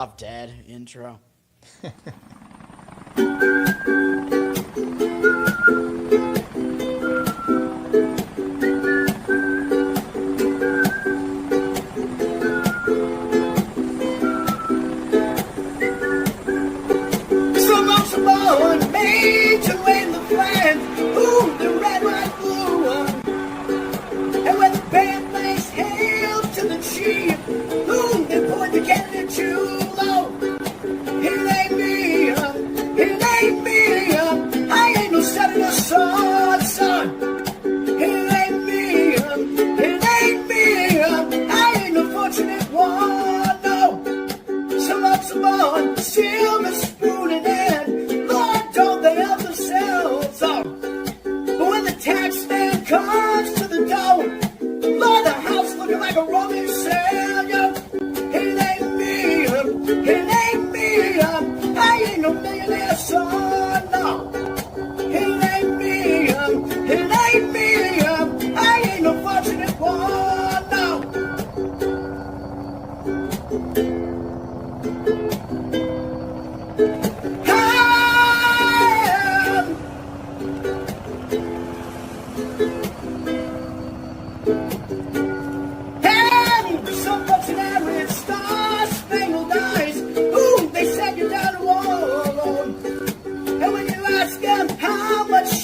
Dad intro. Someone made to win the flag. Ooh, the red, white, blue one. And when the band plays hail to the chief, ooh, they point the cannon too low. It ain't me, it ain't me, I ain't no setting a son. It ain't me, it ain't me, I ain't no fortunate one, no. Someone, silver spoon in hand, Lord, don't they help themselves, But when the tax man comes to the door, Lord, the house looking like a Roman cell, yo. It ain't me, I ain't no millionaire son, no. It ain't me, I ain't no fortunate one, no.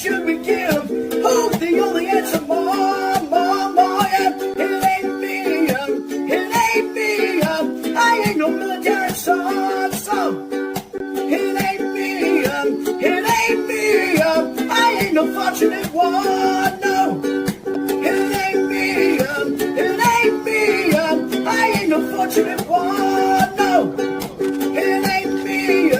Should we give? Oh, the only answer, more, yeah. It ain't me, I ain't no military son. It ain't me, I ain't no fortunate one, no. It ain't me, I ain't no fortunate one, no. It ain't me,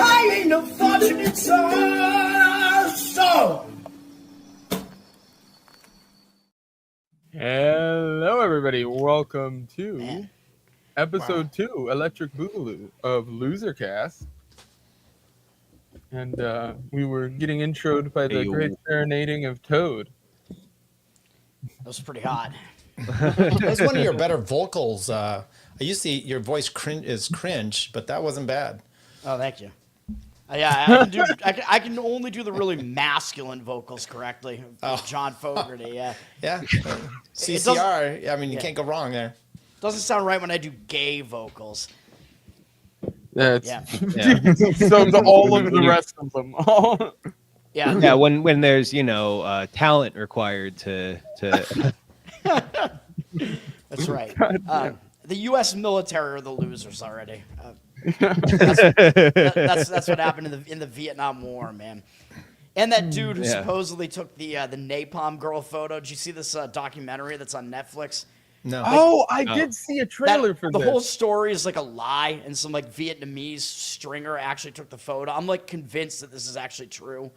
I ain't no fortunate son. Hello, everybody. Welcome to episode 2, Electric Boogaloo of LoserCast. And we were getting introed by the great serenading of Toad. That was pretty hot. That was one of your better vocals. I used to see your voice is cringe, but that wasn't bad. Oh, thank you. Yeah, I can only do the really masculine vocals correctly. John Fogerty, yeah. Yeah. CCR, I mean, you can't go wrong there. Doesn't sound right when I do gay vocals. Yeah. So all of the rest of them. Yeah, when there's, talent required to That's right. The U.S. military are the losers already. That's what happened in the Vietnam War, man. And that dude who supposedly took the napalm girl photo. Did you see this documentary that's on Netflix? No. I did see a trailer for this. The whole story is like a lie, and some like Vietnamese stringer actually took the photo. I'm like convinced that this is actually true.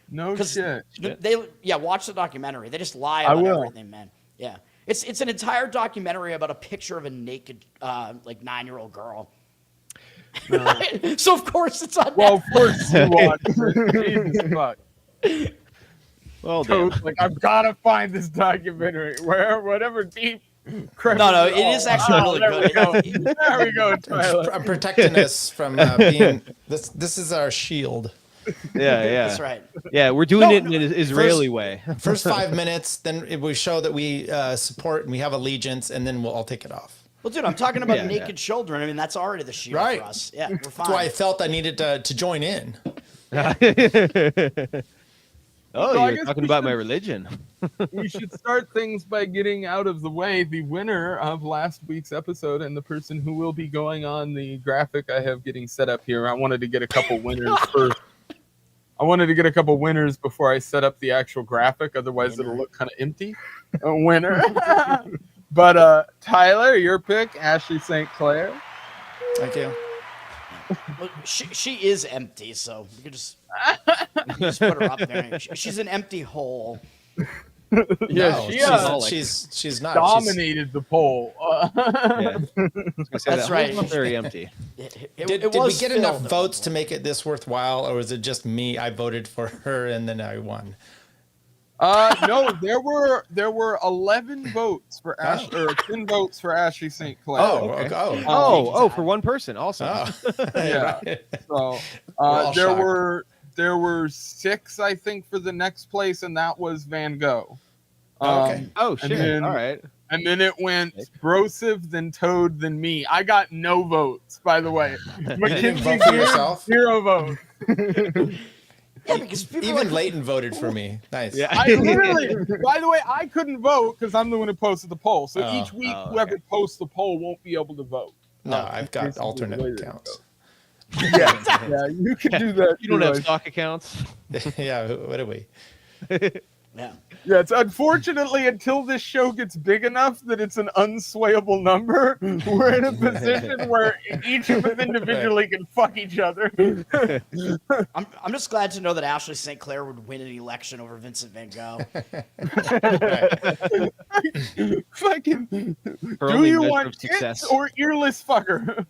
No shit. Watch the documentary. They just lie about everything, man. Yeah. It's an entire documentary about a picture of a naked like 9-year-old girl. So of course it's on. Well, of course you watch it. Jesus fuck. Well, like I've got to find this documentary whatever deep. No, it is actually really good. There we go, Tyler. I'm protecting us from being. This is our shield. Yeah. That's right. Yeah, we're doing it in an Israeli way. First 5 minutes, then we show that we support and we have allegiance, and then I'll take it off. Well, dude, I'm talking about naked children. I mean, that's already the shield for us. Yeah, we're fine. That's why I felt I needed to join in. You're talking about my religion. We should start things by getting out of the way the winner of last week's episode and the person who will be going on the graphic I have getting set up here. I wanted to get a couple winners first. I wanted to get a couple winners before I set up the actual graphic. Otherwise, it'll look kind of empty. A winner. But Tyler, your pick, Ashley St. Clair. Thank you. Well, she is empty, so you can just put her up there. She's an empty hole. She's not dominated the poll. That's right. Very empty. Did we get enough votes to make it this worthwhile, or was it just me? I voted for her and then I won. No, there were 11 votes for or 10 votes for Ashley St. Clair. For one person. Awesome. Yeah. Right. So all there were 6, I think, for the next place, and that was Van Gogh. Okay. Oh shit! then- All right. And then it went Brosive, then Toad, then me. I got no votes, by the way. You didn't Mackenzie vote for Gear, yourself? 0 votes. Yeah, because people Even like, Leighton voted for me. Nice. Yeah. I literally, by the way, I couldn't vote because I'm the one who posted the poll. So Oh. each week, Oh, whoever okay. posts the poll won't be able to vote. No, I've got basically the way alternate that it accounts. Yeah, you can do that. You don't too, have I- stock accounts. Yeah, what do we? yeah. Yeah, it's unfortunately until this show gets big enough that it's an unswayable number, we're in a position where each of us individually can fuck each other. I'm just glad to know that Ashley St. Clair would win an election over Vincent Van Gogh. Fucking, For do only you measure want of tits success. or earless fucker?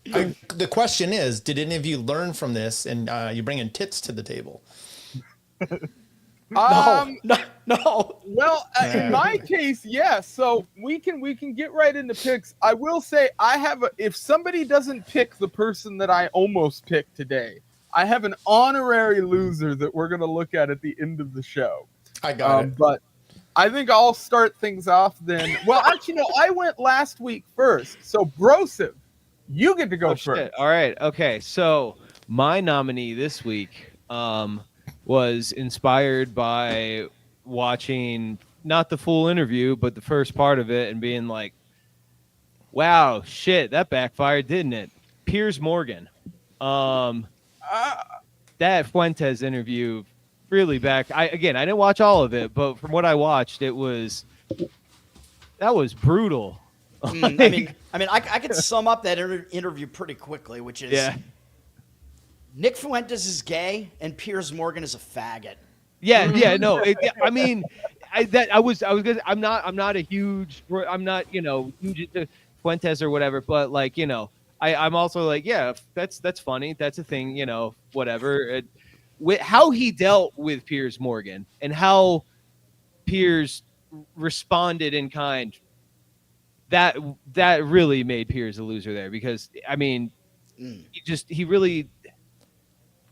The question is, did any of you learn from this and you bringing tits to the table? No. Well, in my case, yes. So we can get right into picks. I will say I have if somebody doesn't pick the person that I almost picked today, I have an honorary loser that we're gonna look at the end of the show. I got it. But I think I'll start things off then. Well, actually, no, I went last week first. So Brosive, you get to go first. Shit. All right. Okay. So my nominee this week was inspired by watching not the full interview, but the first part of it and being like, wow, shit, that backfired, didn't it? Piers Morgan. That Fuentes interview really I didn't watch all of it, but from what I watched, that was brutal. I mean, I could sum up that interview pretty quickly, which is Nick Fuentes is gay and Piers Morgan is a faggot. Yeah, no. I'm not huge into Fuentes or whatever, but like, I'm also like, yeah, that's funny. That's a thing, whatever. With how he dealt with Piers Morgan and how Piers responded in kind, that really made Piers a loser there, because I mean,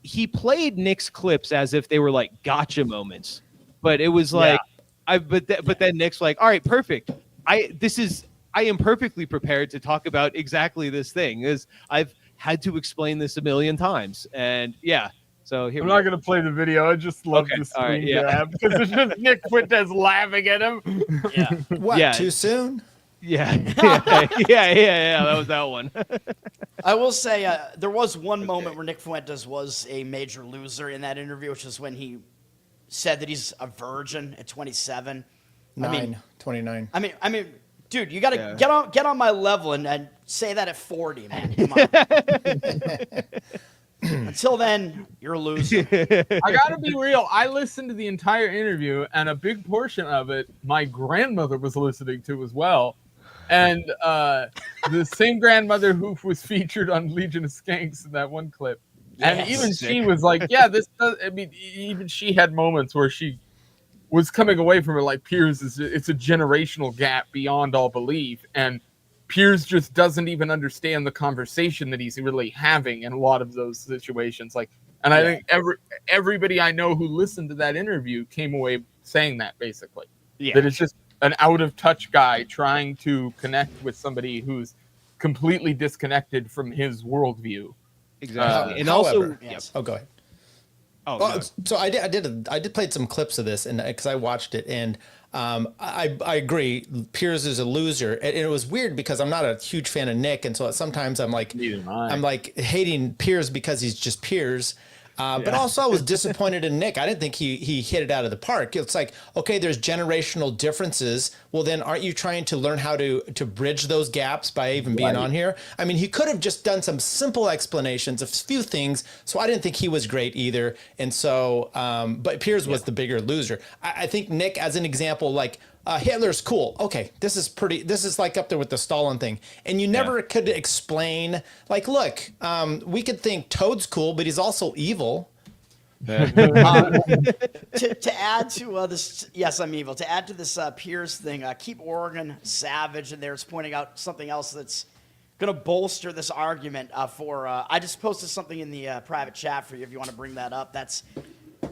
he played Nick's clips as if they were like gotcha moments, but it was like, but then Nick's like, all right, perfect. I am perfectly prepared to talk about exactly this thing, as I've had to explain this a million times. And yeah, so here I'm not going to play the video. I just love the screen grab because it's just Nick Fuentes laughing at him. Yeah. What? Yeah. Too soon? Yeah. That was that one. I will say there was one moment where Nick Fuentes was a major loser in that interview, which is when he said that he's a virgin at 27. 29. I mean, dude, you gotta get on my level and say that at 40, man. Come on. Until then, you're a loser. I gotta be real. I listened to the entire interview, and a big portion of it, my grandmother was listening to as well. And the same grandmother who was featured on Legion of Skanks in that one clip. And even she was like, yeah, even she had moments where she was coming away from it like, Piers it's a generational gap beyond all belief. And Piers just doesn't even understand the conversation that he's really having in a lot of those situations. Like, and I think everybody I know who listened to that interview came away saying that, basically. Yeah. That it's just an out-of-touch guy trying to connect with somebody who's completely disconnected from his worldview. Exactly. And however, Yes. Oh, go ahead. also, Well, so I did play some clips of this, and because I watched it, and I agree, Piers is a loser, and it was weird because I'm not a huge fan of Nick, and so sometimes I'm like hating Piers because he's just Piers. But also I was disappointed in Nick. I didn't think he hit it out of the park. It's like, okay, there's generational differences. Well, then aren't you trying to learn how to bridge those gaps by even being on here? I mean, he could have just done some simple explanations of a few things. So I didn't think he was great either. And so, but Piers was the bigger loser. I think Nick, as an example, like, Hitler's cool. Okay, this is like up there with the Stalin thing. And you never could explain, like, look, we could think Toad's cool, but he's also evil. To add to this, yes, I'm evil. To add to this Pierce thing, keep Oregon savage, and there's pointing out something else that's going to bolster this argument for. I just posted something in the private chat for you if you want to bring that up. That's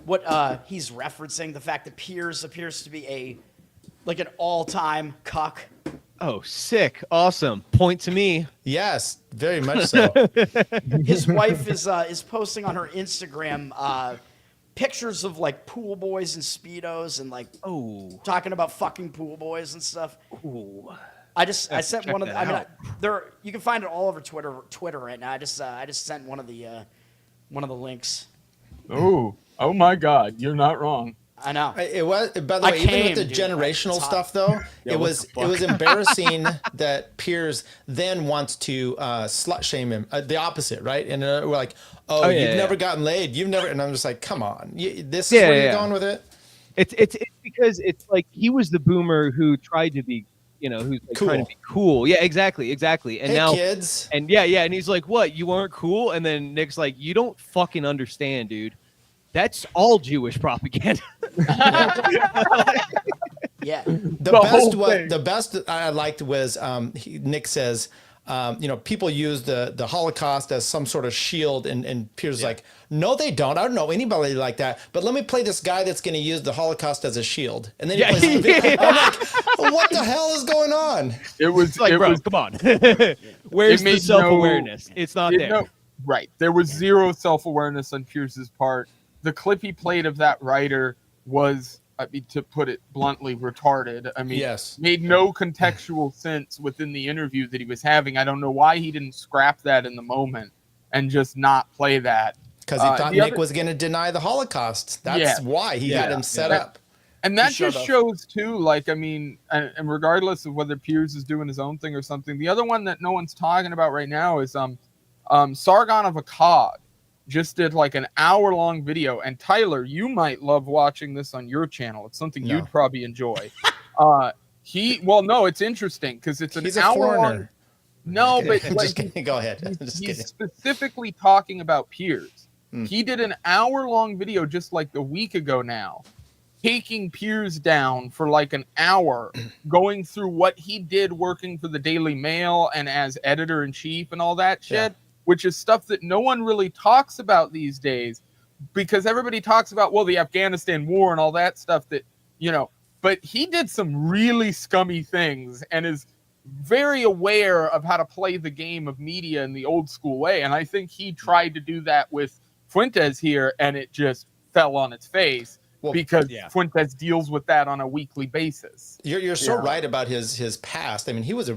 what he's referencing, the fact that Pierce appears to be an all-time cuck. Oh, sick. Awesome. Point to me. Yes, very much so. His wife is posting on her Instagram pictures of like pool boys and Speedos and like talking about fucking pool boys and stuff. Ooh. I sent one of the, that out. there you can find it all over Twitter right now. I just sent one of the links. Oh my God, you're not wrong. I know. It was, by the way, even with the generational stuff, though, it was embarrassing that Piers then wants to slut shame him. The opposite, right? And we're like, you've never gotten laid. You've never, and I'm just like, come on, this is where you're going with it. It's because it's like he was the boomer who tried to be, who's like trying to be cool. Yeah, exactly. And hey, now kids. And and he's like, what? You aren't cool? And then Nick's like, you don't fucking understand, dude. That's all Jewish propaganda. Yeah. The best I liked was Nick says, people use the Holocaust as some sort of shield, and Pierce like, no, they don't. I don't know anybody like that. But let me play this guy that's going to use the Holocaust as a shield, and then he plays. I'm like, what the hell is going on? It was like, bro, come on. Where's the self-awareness? It's not there. Right. There was zero self-awareness on Pierce's part. The clip he played of that writer was, to put it bluntly, retarded. I mean, made no contextual sense within the interview that he was having. I don't know why he didn't scrap that in the moment and just not play that. Because he thought Nick was going to deny the Holocaust. That's why he had him set up. And that just shows, too, like, I mean, and regardless of whether Piers is doing his own thing or something, the other one that no one's talking about right now is Sargon of Akkad. Just did like an hour-long video, and Tyler, you might love watching this on your channel. It's something you'd probably enjoy. It's interesting because it's an hour-long. No, but just kidding. Go ahead. He's specifically talking about Piers. He did an hour-long video just like a week ago now, taking Piers down for like an hour, going through what he did working for the Daily Mail and as editor-in-chief and all that shit. Yeah. Which is stuff that no one really talks about these days because everybody talks about, the Afghanistan war and all that stuff that, but he did some really scummy things and is very aware of how to play the game of media in the old school way. And I think he tried to do that with Fuentes here and it just fell on its face because Fuentes deals with that on a weekly basis. You're so right about his past. I mean, he was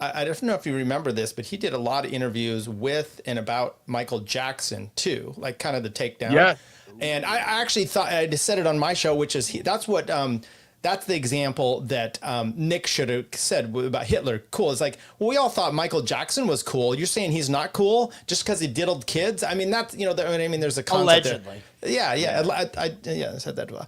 I don't know if you remember this, but he did a lot of interviews with and about Michael Jackson too, like kind of the takedown. Yeah. And I actually thought I just said it on my show, which is that's the example that Nick should have said about Hitler. Cool. It's like, we all thought Michael Jackson was cool. You're saying he's not cool just because he diddled kids? I mean, that's there's a concept. Allegedly. I said that well.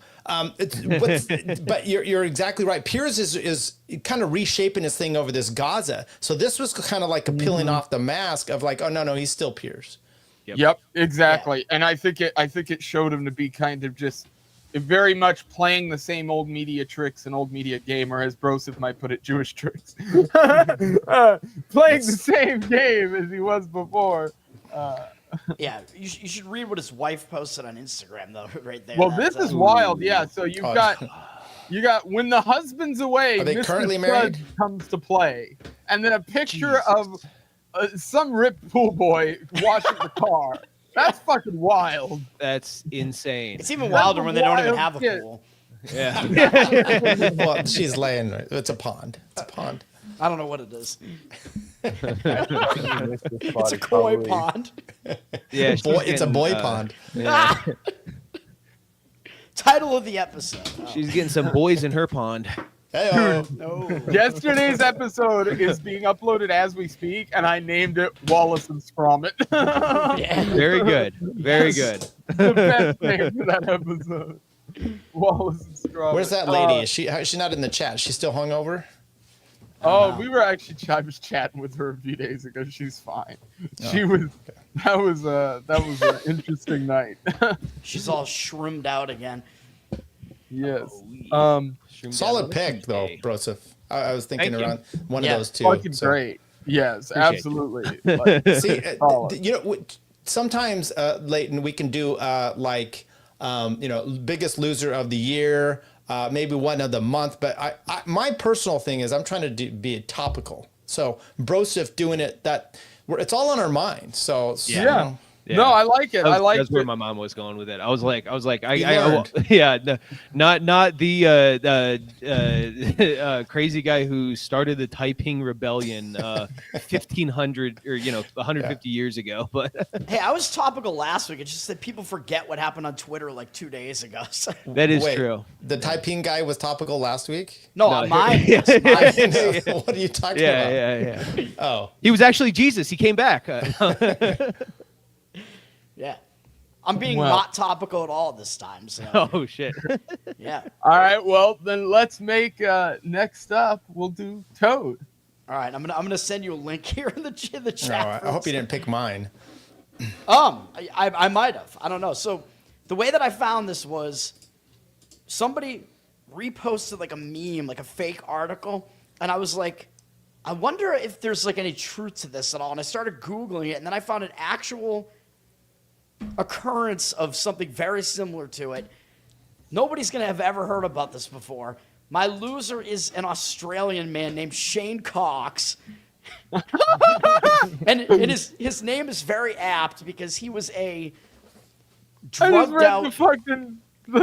But you're exactly right. Piers is kind of reshaping his thing over this Gaza. So this was kind of like a peeling off the mask of like, oh no, he's still Piers. Yep, exactly. Yeah. And I think it showed him to be kind of just very much playing the same old media tricks and old media game, or as Broseph might put it, Jewish tricks. Playing the same game as he was before. Yeah, you should read what his wife posted on Instagram, though, right there. Well, this is wild. Yeah, so you got when the husband's away, are they Mr. currently Stud married? Comes to play, and then a picture of some ripped pool boy washing the car. That's fucking wild. That's insane. It's even wilder when they don't even have a pool. Yeah. Well, she's laying. It's a pond. It's a pond. I don't know what it is. It's a koi pond. Yeah, it's a boy pond. Yeah. Title of the episode. She's getting some boys in her pond. Hey, No. Yesterday's episode is being uploaded as we speak, and I named it Wallace and Scromit. Yeah. Very good. Very good. The best name for that episode. Wallace and Scromit. Where's that lady? Is she not in the chat? She's still hungover? Oh, I was chatting with her a few days ago. She's fine. That was an interesting night. She's all shroomed out again. Yes. Solid pick though, Broseph. I was thinking Thank you. around one Yeah. of those two. Fucking so. great. Yes, Appreciate absolutely. Like, See, solid. sometimes, Leighton, we can do biggest loser of the year, maybe one of the month. But my personal thing is I'm trying to be topical. So Broseph doing it it's all on our mind. So Yeah. No, I like it. That's where my mom was going with it. I was like, learned. not the crazy guy who started the Taiping Rebellion 1500 or 150 years ago. But Hey, I was topical last week. It's just that people forget what happened on Twitter like 2 days ago. So. that is Wait, true. The Taiping guy was topical last week? No, No, mine. yeah. Yes, mine. What are you talking Yeah, about? yeah. Oh. He was actually Jesus. He came back. Yeah. I'm being Well. not topical at all this time. So, Oh shit. yeah. All right, well then let's make next up. We'll do Toad. All right. I'm gonna send you a link here in the No, chat. I hope you didn't pick mine. I might have. I don't know. So the way that I found this was somebody reposted like a meme, like a fake article, and I was like, I wonder if there's like any truth to this at all. And I started Googling it, and then I found an actual occurrence of something very similar to it. Nobody's gonna have ever heard about this before. My loser is an Australian man named Shane Cox. and his name is very apt because he was a I just drugged read out. the fucking.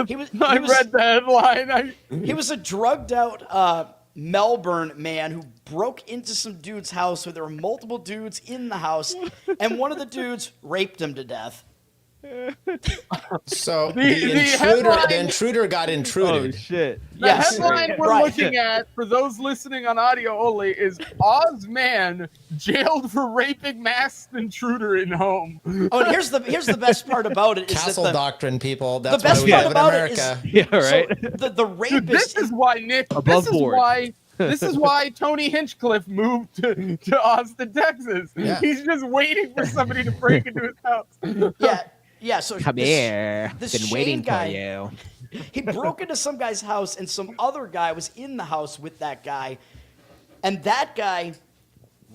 He was- I he was- read the headline. He was a drugged out Melbourne man who broke into some dude's house where there were multiple dudes in the house, and one of the dudes raped him to death. So The the headline- intruder got Oh intruded. shit. The Yes. headline we're Right. looking at, for those listening on audio only, is Oz man jailed for raping masked intruder in home. Oh, and here's the best part about it is Castle that doctrine, people. That's best why we part live in about it is- America. Yeah, right. so the Dude, rapist. this is why Nick. Above this is board. why. This is why Tony Hinchcliffe moved to Austin, Texas. Yeah. He's just waiting for somebody to break into his house. Yeah. So Come this- here. this Been Shane waiting guy- for you. He broke into some guy's house, and some other guy was in the house with that guy, and that guy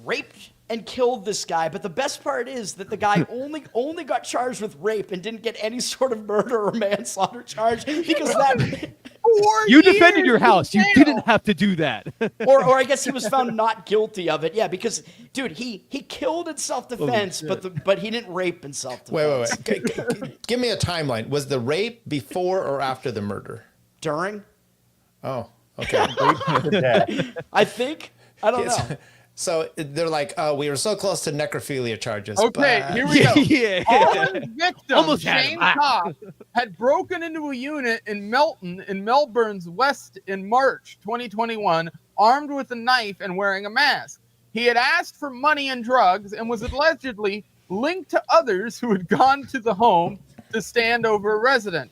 raped and killed this guy. But the best part is that the guy only got charged with rape and didn't get any sort of murder or manslaughter charge because that. 4 You defended years your house. in You jail. didn't have to do that. Or I guess he was found not guilty of it. Yeah, because dude, he killed in self-defense, but he didn't rape in self-defense. Wait. Give me a timeline. Was the rape before or after the murder? During, Oh, okay. I think. I don't know. So they're like, oh, we were so close to necrophilia charges. Okay, but- here we go. Yeah. Allen's victim, Almost had Shane him. Cox, had broken into a unit in Melton, in Melbourne's West, in March 2021, armed with a knife and wearing a mask. He had asked for money and drugs and was allegedly linked to others who had gone to the home to stand over a resident.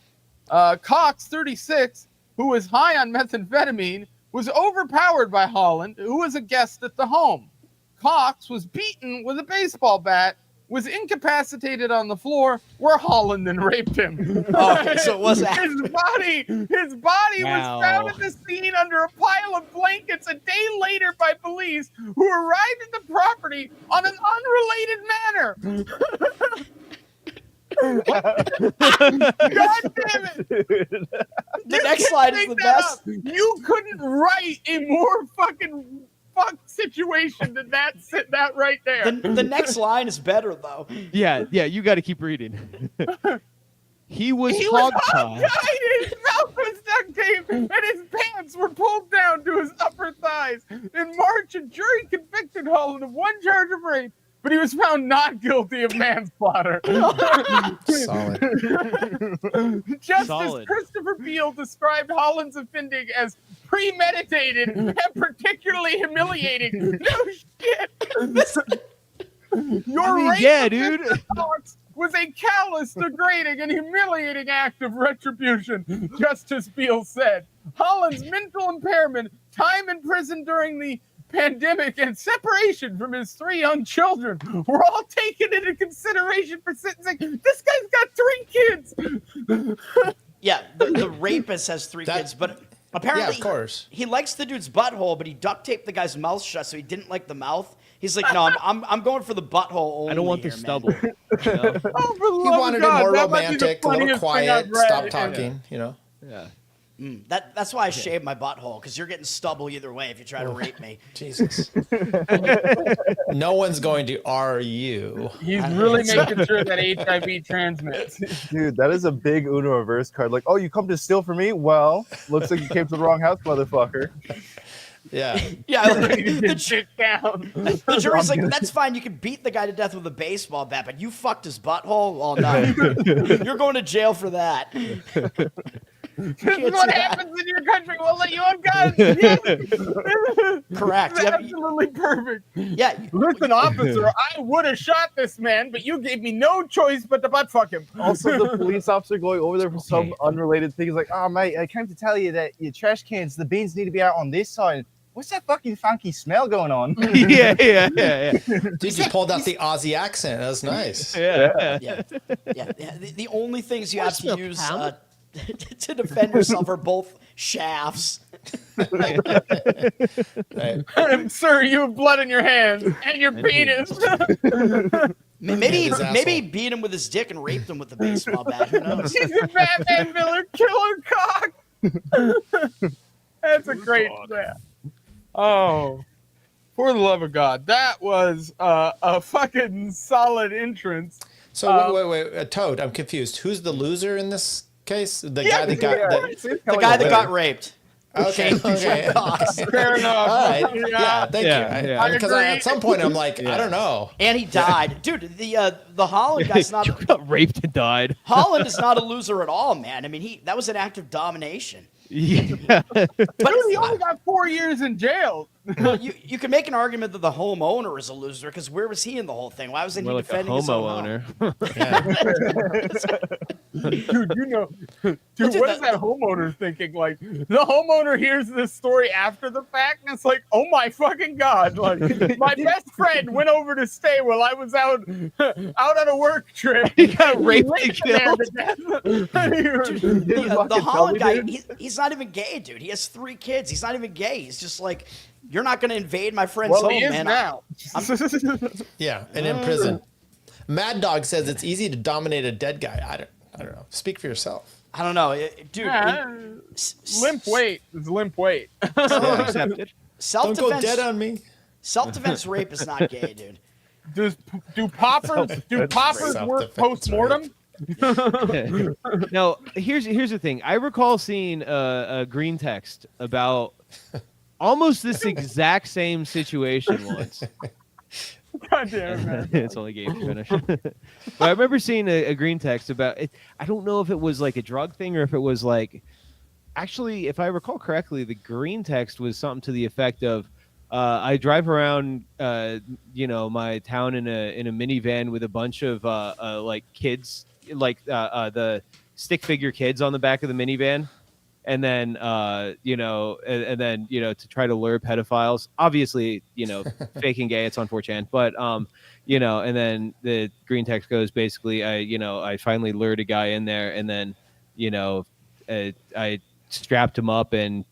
Cox, 36, who was high on methamphetamine, was overpowered by Holland, who was a guest at the home. Cox was beaten with a baseball bat, was incapacitated on the floor, where Holland then raped him. Okay, so it was his body Wow. was found at the scene under a pile of blankets a day later by police, who arrived at the property on an unrelated manner. God damn it! The next slide is the best. You couldn't write a more fucking fucked situation than that right there. The next line is better though. Yeah, you got to keep reading. He was He was hogtied. hogtied, his mouth was duct taped, and his pants were pulled down to his upper thighs. In March, a jury convicted Holland of one charge of rape, but he was found not guilty of manslaughter. Solid. Justice Solid. Christopher Beale described Holland's offending as premeditated and particularly humiliating. No shit. Your rape yeah, of dude. Mr. Cox was a callous, degrading, and humiliating act of retribution, Justice Beale said. Holland's mental impairment, time in prison during the pandemic and separation from his 3 young children were all taken into consideration for sentencing. This guy's got 3 kids. Yeah, the rapist has 3 kids, but apparently Yeah, of course. he likes the dude's butthole, but he duct taped the guy's mouth shut, so he didn't like the mouth. He's like, no, I'm going for the butthole only. I don't want the here, stubble. man. You know? Oh, for the He love wanted of it God, more that might be the romantic, a little funniest thing quiet, I've read. stop talking, you know. Yeah. That's why I shaved my butthole, because you're getting stubble either way if you try to rape me. Jesus. No one's going to you. He's really making sure that HIV transmits. Dude, that is a big Uno reverse card. Like, oh, you come to steal from me? Well, looks like you came to the wrong house, motherfucker. Yeah. Yeah, Get shit down. the jury's like, that's fine. You can beat the guy to death with a baseball bat, but you fucked his butthole? Well, no. You're going to jail for that. This is what happens in your country. We'll let you on guns. Yes. Correct. It's Yep. absolutely perfect. Yeah. Listen, officer, I would have shot this man, but you gave me no choice but to butt fuck him. Also, the police officer going over there for some unrelated thing. He's like, oh, mate, I came to tell you that your trash cans, the bins need to be out on this side. What's that fucking funky smell going on? yeah. Dude, you pulled out the Aussie accent. That was nice. Yeah. Yeah. The only things you have to use to defend yourself are both shafts. Right. Sir, you have blood in your hands and your penis. Maybe beat him with his dick and raped him with the baseball bat. Who knows? He's a Batman Miller killer cock. That's a great stat. Oh, for the love of God, that was a fucking solid entrance. So wait, Toad, I'm confused. Who's the loser in this case? The guy that got The guy that got raped. Okay. Fair enough. All right. Yeah, thank you. I Because agree. at some point I'm like, I don't know. And he died. Dude, the Holland guy's not got raped and died. Holland is not a loser at all, man. I mean, that was an act of domination. Yeah. But Dude, he only got 4 years in jail. you can make an argument that the homeowner is a loser, because where was he in the whole thing? Why wasn't More he like a defending his homo own owner. Dude, you know, Dude, what is that homeowner thinking? Like, the homeowner hears this story after the fact, and it's like, oh my fucking God. Like, my best friend went over to stay while I was out on a work trip. He got raped and killed. The Holland guy, he's not even gay, dude. He has 3 kids. He's not even gay. He's just like, you're not going to invade my friend's Well, home, he is man. now. Yeah, and in prison. Mad Dog says it's easy to dominate a dead guy. I don't know. Speak for yourself. I don't know, dude. Limp weight is limp weight. Accepted. Don't Self-defense, go dead on me. self-defense rape is not gay, dude. Do poppers work Self-defense, post-mortem? Now, here's the thing. I recall seeing a green text about almost this exact same situation once. God damn it, man. It's only game to finish. But I remember seeing a green text about it. I don't know if it was like a drug thing or if it was like, actually, if I recall correctly, the green text was something to the effect of, I drive around, my town in a minivan with a bunch of like kids, like the stick figure kids on the back of the minivan. And then, to try to lure pedophiles, obviously, faking gay, it's on 4chan, but, and then the green text goes, basically, I finally lured a guy in there, and then, I strapped him up and,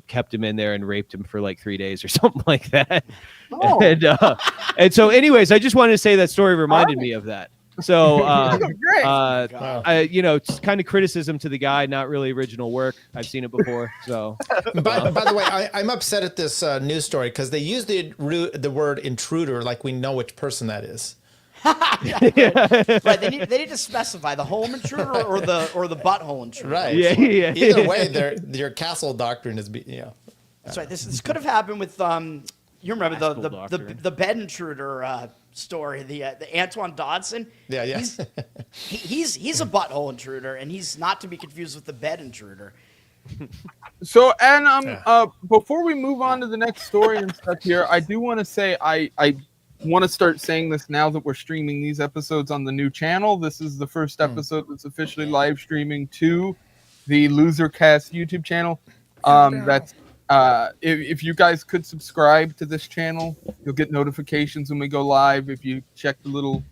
kept him in there and raped him for like 3 days or something like that. Oh. And so anyways, I just wanted to say that story reminded me of that. So, Great. it's kind of criticism to the guy, not really original work. I've seen it before. So, By the way, I'm upset at this news story because they used the word intruder like we know which person that is. Right, they need to specify the home intruder or the butthole intruder. Right. Yeah. Either way, your castle doctrine is, That's right. This could have happened with you remember Castle the doctrine. bed intruder story, the Antoine Dodson. Yeah. He's a butthole intruder, and he's not to be confused with the bed intruder. So, and before we move on to the next story and stuff here, I do want to say I want to start saying this now that we're streaming these episodes on the new channel. This is the first episode that's officially live streaming to the LoserCast YouTube channel. That's if you guys could subscribe to this channel, you'll get notifications when we go live. If you check the little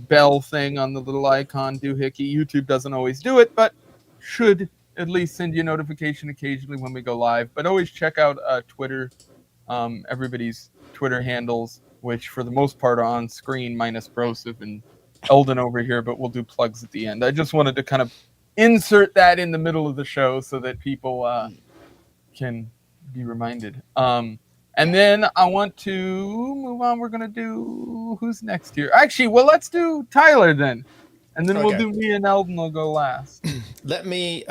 bell thing on the little icon, doohickey. YouTube doesn't always do it, but should at least send you a notification occasionally when we go live. But always check out Twitter, everybody's Twitter handles, which for the most part are on screen, minus Broseph and Eldon over here, but we'll do plugs at the end. I just wanted to kind of insert that in the middle of the show so that people can be reminded. And then I want to move on. We're going to do, who's next here? Actually, well, let's do Tyler then. And then we'll do me and Eldon will go last. Let me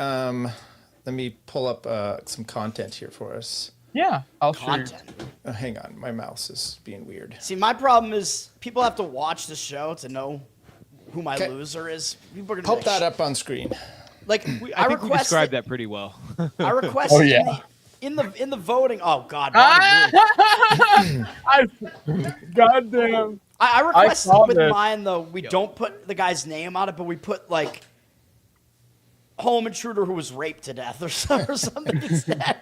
pull up some content here for us. Yeah, I'll Content. Oh, hang on, my mouse is being weird. See, my problem is people have to watch the show to know who my Okay. loser is. People are gonna Pop be like, that up on screen. Like I think we requested described that pretty well. I requested Oh, yeah. in the voting. Oh God, Goddamn. I requested saw with this. mine though. We don't put the guy's name on it, but we put like home intruder who was raped to death or something instead.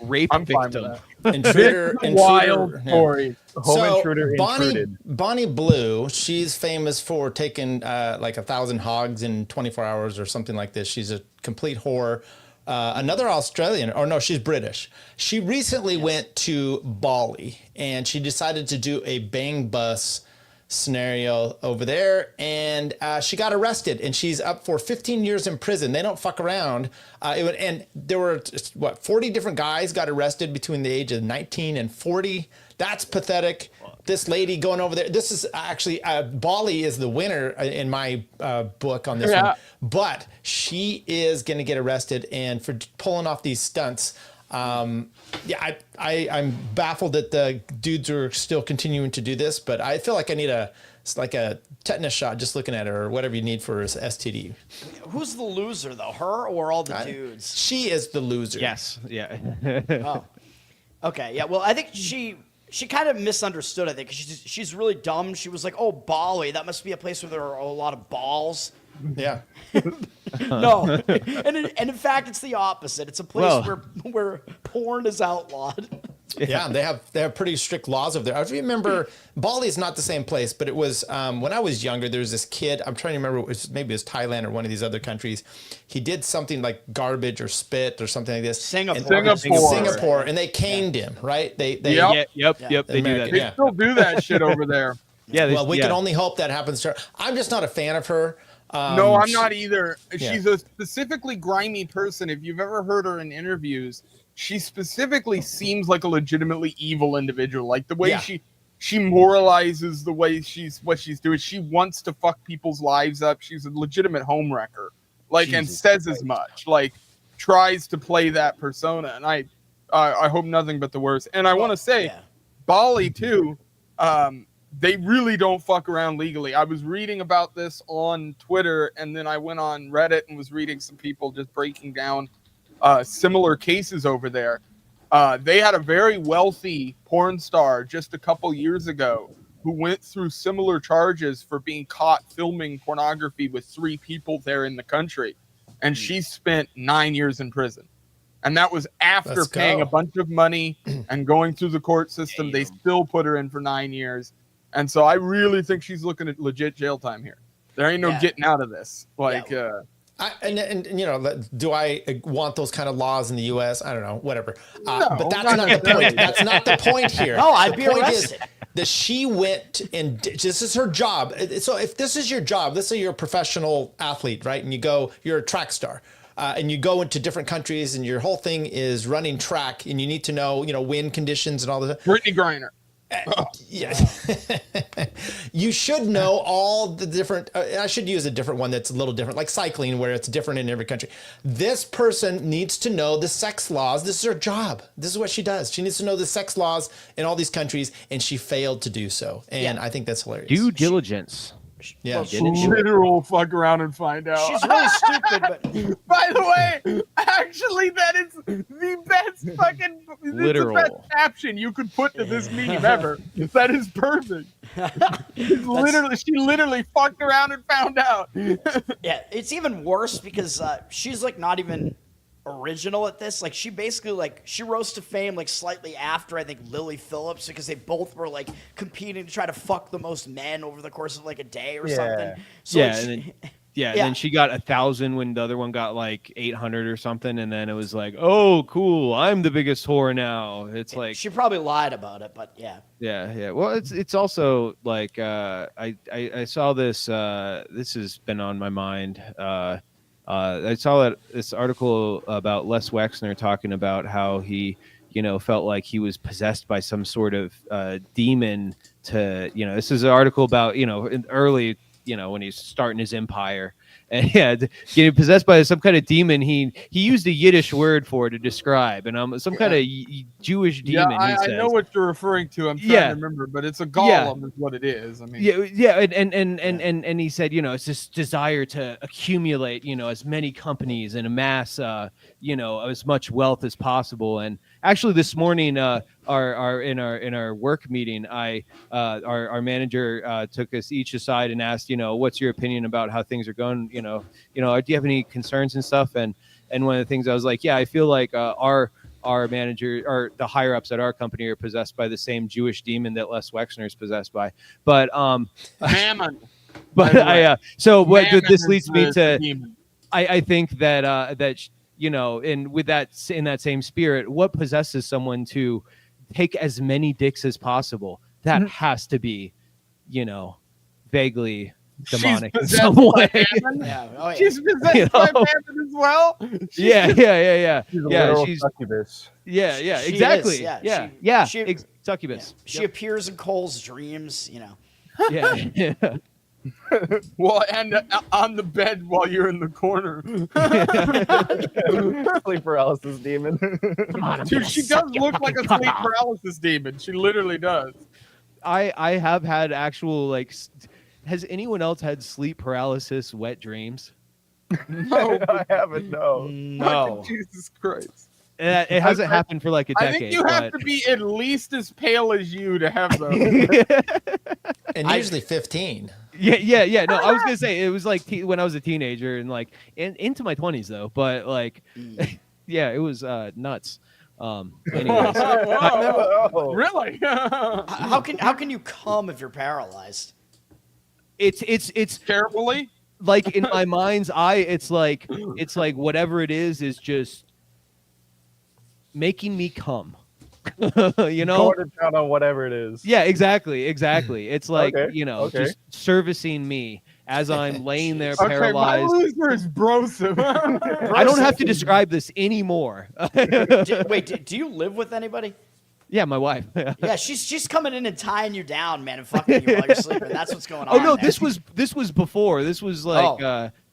Rape I'm fine with victim. that. Intruder, Wild yeah. story. Home intruder Bonnie, intruded. Bonnie Blue, she's famous for taking like 1,000 hogs in 24 hours or something like this. She's a complete whore. Another Australian, or no, she's British. She recently went to Bali and she decided to do a bang bus scenario over there, and she got arrested and she's up for 15 years in prison. They don't fuck around. And there were 40 different guys got arrested between the age of 19 and 40. That's pathetic. This lady going over there. This is actually Bali is the winner in my book on this one, but she is going to get arrested and for pulling off these stunts. I'm baffled that the dudes are still continuing to do this, but I feel like I need a tetanus shot just looking at her, or whatever you need for STD. Who's the loser though? Her or all the dudes? She is the loser. Yes. Yeah. Oh. Okay. Yeah. Well, I think she kind of misunderstood. I think she's really dumb. She was like, "Oh, Bali, that must be a place where there are a lot of balls." Yeah. No, and in fact, it's the opposite. It's a place Well- where porn is outlawed. Yeah, they have pretty strict laws over there. I remember Bali is not the same place, but it was when I was younger. There was this kid. I'm trying to remember. Maybe it was Thailand or one of these other countries. He did something like garbage or spit or something like this. Singapore, and they caned him. Right? They Yep. They do that. American, They yeah. still do that shit over there. Yeah. Well, we can only hope that happens to her. I'm just not a fan of her. No, I'm not either. Yeah. She's a specifically grimy person. If you've ever heard her in interviews, she specifically seems like a legitimately evil individual. Like the way she moralizes the way what she's doing. She wants to fuck people's lives up. She's a legitimate home wrecker. Like, and says as much. Like, tries to play that persona. And I hope nothing but the worst. And I want to say, Bali too. They really don't fuck around legally. I was reading about this on Twitter, and then I went on Reddit and was reading some people just breaking down similar cases over there. They had a very wealthy porn star just a couple years ago who went through similar charges for being caught filming pornography with 3 people there in the country. And she spent 9 years in prison. And that was after paying a bunch of money and going through the court system. They still put her in for 9 years. And so I really think she's looking at legit jail time here. There ain't no getting out of this. Like, and you know, do I want those kind of laws in the U.S.? I don't know, whatever. No, but that's not the point. That's not the point here. No, I'd The be point arrested. is that she went and this is her job. So if this is your job, let's say you're a professional athlete, right? And you're a track star. And you go into different countries, and your whole thing is running track, and you need to know, wind conditions and all that. Brittany Griner. Yeah. You should know all the different, I should use a different one that's a little different, like cycling, where it's different in every country. This person needs to know the sex laws. This is her job. This is what she does. She needs to know the sex laws in all these countries, and she failed to do so. And I think that's hilarious. Due diligence. Yeah. Literal fuck around and find out. She's really stupid, but By the way, actually, that is the best fucking Literal. the best caption you could put to this meme ever. That is perfect. She literally fucked around and found out. yeah, it's even worse because she's like not even original at this. Like she basically like she rose to fame like slightly after I think Lily Phillips because they both were like competing to try to fuck the most men over the course of like a day or something. So Yeah, like, and then, and Yeah. then she got 1,000 when the other one got like 800 or something, and then it was like, oh, cool, I'm the biggest whore now. It's like she probably lied about it, but yeah. Yeah. Well, it's also like I saw this. This has been on my mind. I saw this article about Les Wexner talking about how he, felt like he was possessed by some sort of demon. This is an article about in early, when he's starting his empire. And getting possessed by some kind of demon. He used a Yiddish word for it to describe, and some kind of Jewish demon. Yeah, I know what you're referring to. I'm trying to remember, but it's a golem, is what it is. I mean, and he said, it's this desire to accumulate, as many companies and amass, as much wealth as possible. And actually, this morning, in our work meeting, our manager took us each aside and asked, what's your opinion about how things are going? Do you have any concerns and stuff? And one of the things I was like, I feel like our manager or the higher ups at our company are possessed by the same Jewish demon that Les Wexner is possessed by. But Mammon. But this leads me to demon. I think that in that same spirit, what possesses someone to take as many dicks as possible? That has to be, vaguely demonic in some way. She's possessed by Mammon as well. Yeah. She's a literal She's succubus. exactly. She Succubus. She appears in Cole's dreams, Yeah. Well, and on the bed while you're in the corner. Sleep paralysis demon. Dude, she does look like a sleep paralysis demon. She literally does. I have had actual has anyone else had sleep paralysis wet dreams? No, I haven't. No. No. Jesus Christ. It hasn't happened for like a decade. I think you have to be at least as pale as you to have those. And usually 15. Yeah. No, I was gonna say it was like when I was a teenager and into my 20s though. But it was nuts. Anyways, Whoa. Really? How can you come if you're paralyzed? it's Carefully. like in my mind's eye, it's like whatever it is just making me come. Going down on whatever it is. Yeah, exactly. It's like Okay. just servicing me as I'm laying there Okay, my paralyzed. loser is Broseph. I don't have to describe this anymore. Do you live with anybody? Yeah, my wife. Yeah, she's coming in and tying you down, man, and fucking you while you're sleeping. That's what's going on. Oh no, there. this was before. This was like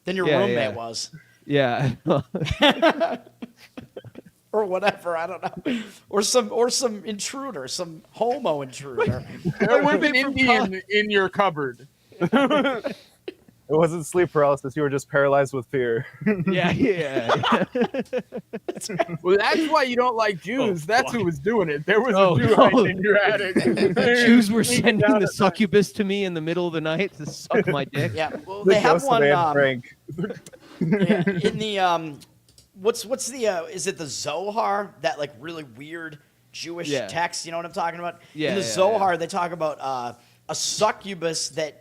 then your yeah, roommate yeah. was. Yeah. Or whatever, I don't know. Or some intruder, some homo intruder. There was an Indian in your cupboard. It wasn't sleep paralysis. You were just paralyzed with fear. Yeah. Well, that's why you don't like Jews. That's who was doing it. There was Oh, a Jew no. hiding in your attic. Jews were sending the succubus to me in the middle of the night to suck my dick. Yeah, well, The they have ghost of one Anne Frank. in the what's the is it the Zohar, that like really weird Jewish Yeah. text? You know what I'm talking about? Yeah, In the yeah, Zohar, they talk about a succubus that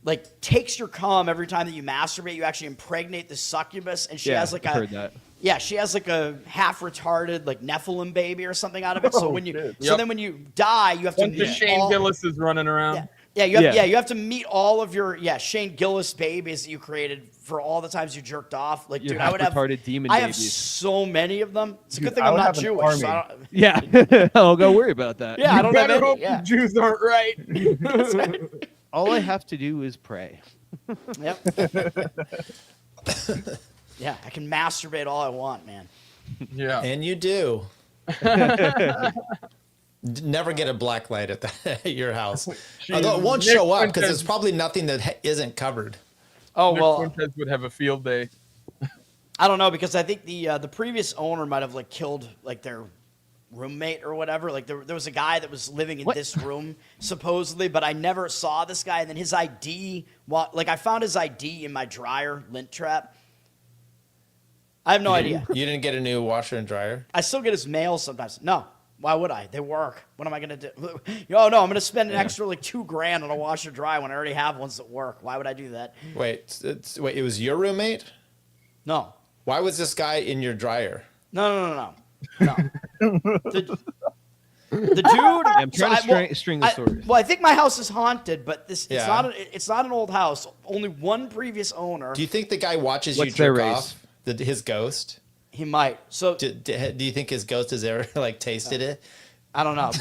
like takes your cum every time that you masturbate. You actually impregnate the succubus, and she has like I've heard that. Yeah, she has like a half retarded like Nephilim baby or something out of it. So when you shit. then when you die, you have to Bunch of meet Shane all, Gillis is running around. you have to meet all of your Shane Gillis babies that you created for all the times you jerked off. Like, Your dude, I would have half-retarded demon I have babies. so many of them. It's a good Dude, thing I I'm would not have an Jewish. So I army. don't, Yeah. I'll go worry about that. yeah, I don't have Better any. hope Yeah. the Jews aren't right. All I have to do is pray. Yep. Yeah, I can masturbate all I want, man. Yeah. And you do. Never get a black light at your house. Although it won't Nick show up because Fuentes- there's probably nothing that isn't covered. Oh Nick well, Fuentes would have a field day. I don't know, because I think the previous owner might have like killed like their roommate or whatever. Like there was a guy that was living in this room supposedly, but I never saw this guy. And then his ID, I found his ID in my dryer lint trap. I have no idea. You didn't get a new washer and dryer? I still get his mail sometimes. No. Why would I? They work. What am I going to do? Oh, no, I'm going to spend an extra like $2,000 on a washer dry when I already have ones that work. Why would I do that? Wait, it was your roommate? No. Why was this guy in your dryer? No. The dude. I'm trying to string the stories. Well, I think my house is haunted, but it's Yeah. it's not an old house. Only one previous owner. Do you think the guy watches What's you their jerk race? off? His ghost? He might. So Do you think his ghost has ever like tasted it? I don't know.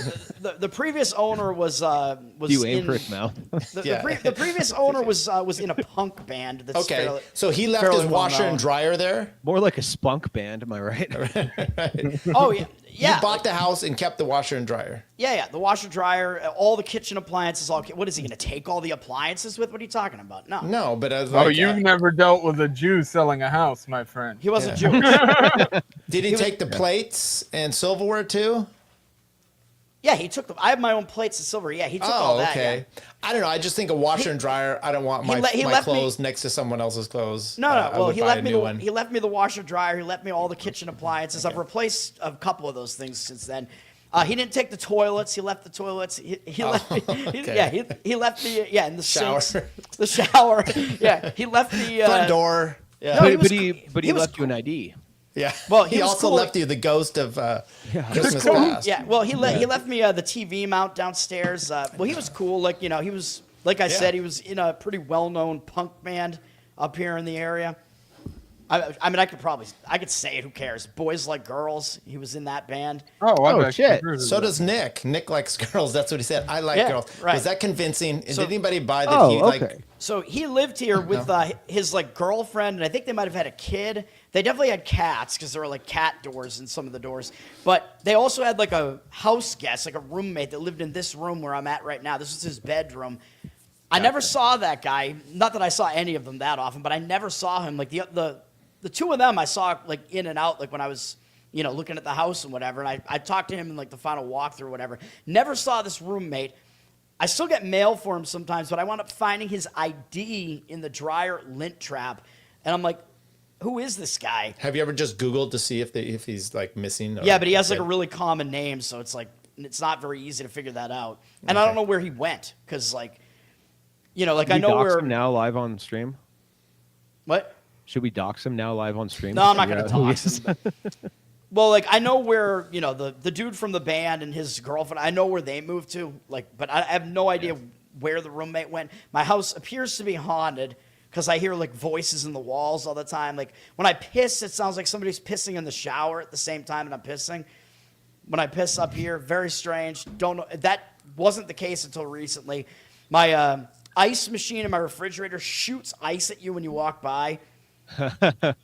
The previous owner was Do you aim in, for his mouth? the previous owner was in a punk band. That's Okay, fairly, so he left fairly his well washer known. and dryer there. More like a spunk band, am I right? Oh yeah, yeah. You bought the house and kept the washer and dryer. Yeah. The washer dryer, all the kitchen appliances. What is he going to take all the appliances with? What are you talking about? No, No, but I was Oh, like, you've never dealt with a Jew selling a house, my friend. he wasn't Jewish. did he take the plates and silverware too? Yeah, he took them. I have my own plates and silver. Yeah, he took all Oh, that. okay. Yeah. I don't know. I just think a washer and dryer. I don't want my he my left me- clothes next to someone else's clothes. No. I Well, would he buy left a me new the one. he left me the washer dryer. He left me all the kitchen appliances. I've replaced a couple of those things since then. He didn't take the toilets. He left the toilets. He left me. okay. He left me. Yeah, in the Shower. sinks, the shower. Yeah, he left the Front door. Yeah. No, he but was he cool. but He he was left you an ID. Yeah. Well, he he was also cool. left you the ghost of Christmas past. Yeah, well, he left me the TV mount downstairs. Well, he was cool. Like he was like I said, he was in a pretty well-known punk band up here in the area. I mean, I could say it. Who cares? Boys Like Girls. He was in that band. Oh, shit. So does Nick. Nick likes girls. That's what he said. I like Yeah, girls. right. Was that convincing? And So- did anybody buy that Oh, he okay. like? So he lived here with his like girlfriend, and I think they might have had a kid. They definitely had cats because there were like cat doors in some of the doors. But they also had like a house guest, like a roommate that lived in this room where I'm at right now. This was his bedroom. I never saw that guy. Not that I saw any of them that often, but I never saw him. Like the two of them I saw like in and out, like when I was looking at the house and whatever. And I talked to him in like the final walkthrough or whatever. Never saw this roommate. I still get mail for him sometimes, but I wound up finding his ID in the dryer lint trap. And I'm like, who is this guy? Have you ever just Googled to see if he's like missing? Or Yeah, but he has like a really common name, so it's like it's not very easy to figure that out. And I don't know where he went because like I know dox where. him now live on stream. What? Should we dox him now live on stream? No, I'm not going to Figure out who talk he is? to him. Well, like I know where the dude from the band and his girlfriend. I know where they moved to. Like, but I have no idea where the roommate went. My house appears to be haunted because I hear like voices in the walls all the time. Like when I piss, it sounds like somebody's pissing in the shower at the same time that I'm pissing. When I piss up here, very strange. Don't know. That wasn't the case until recently. My ice machine in my refrigerator shoots ice at you when you walk by.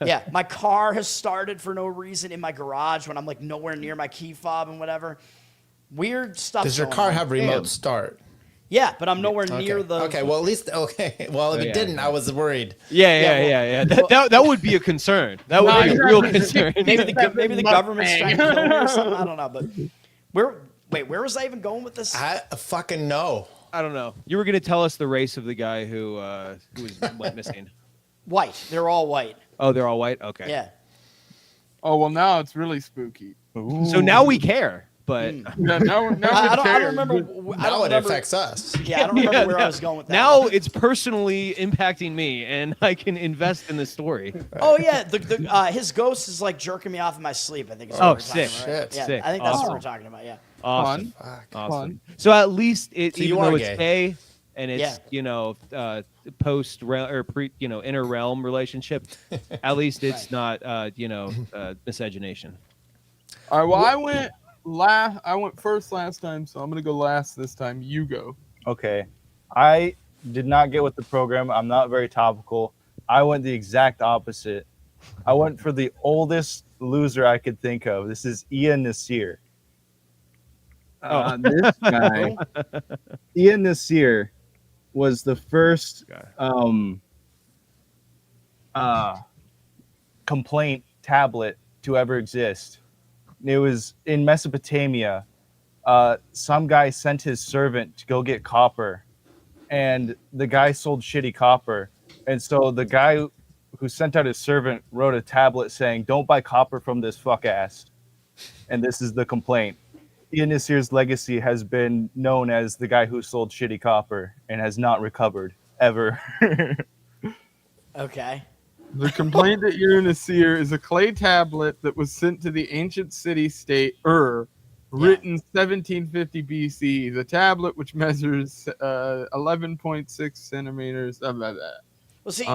Yeah, my car has started for no reason in my garage when I'm like nowhere near my key fob and whatever. Weird stuff. Does your going car on. have remote start? Yeah, but I'm nowhere Okay. near the. Okay. Well, at least okay. Well, if it yeah. didn't, I was worried. Yeah. That would be a concern. That would be a real concern. Maybe the government's trying to kill me or something. I don't know, but where was I even going with this? I fucking know. I don't know. You were going to tell us the race of the guy who went missing. White. They're all white. Oh, they're all white? Okay. Yeah. Oh, well, now it's really spooky. So now we care, but Yeah, now I we don't care. remember. I Now don't it remember. affects us. Yeah, I don't remember where I was going with that. now one. it's personally impacting me, and I can invest in the story. Oh yeah, his ghost is like jerking me off in my sleep. I think. Is what Oh, we're talking sick. about, right? Shit. Yeah, Sick. I think that's what Awesome. we're talking about. Yeah. Awesome. Fuck. Awesome. So at least So you even are though it's gay. gay and it's post or pre inner realm relationship, at least it's not miscegenation. All right, well, I went first last time, so I'm going to go last this time. You go. Okay. I did not get with the program. I'm not very topical. I went the exact opposite. I went for the oldest loser I could think of. This is Ian Nasir. This guy, Ian Nasir, was the first complaint tablet to ever exist. It was in Mesopotamia. Some guy sent his servant to go get copper, and the guy sold shitty copper. And so the guy who sent out his servant, wrote a tablet saying, "Don't buy copper from this fuck ass." And this is the complaint. Ian Nasir's legacy has been known as the guy who sold shitty copper and has not recovered ever. Okay. The complaint that Ian Nasir is a clay tablet that was sent to the ancient city-state written 1750 BC. The tablet, which measures 11.6 centimeters. Blah, blah, blah. Well, see,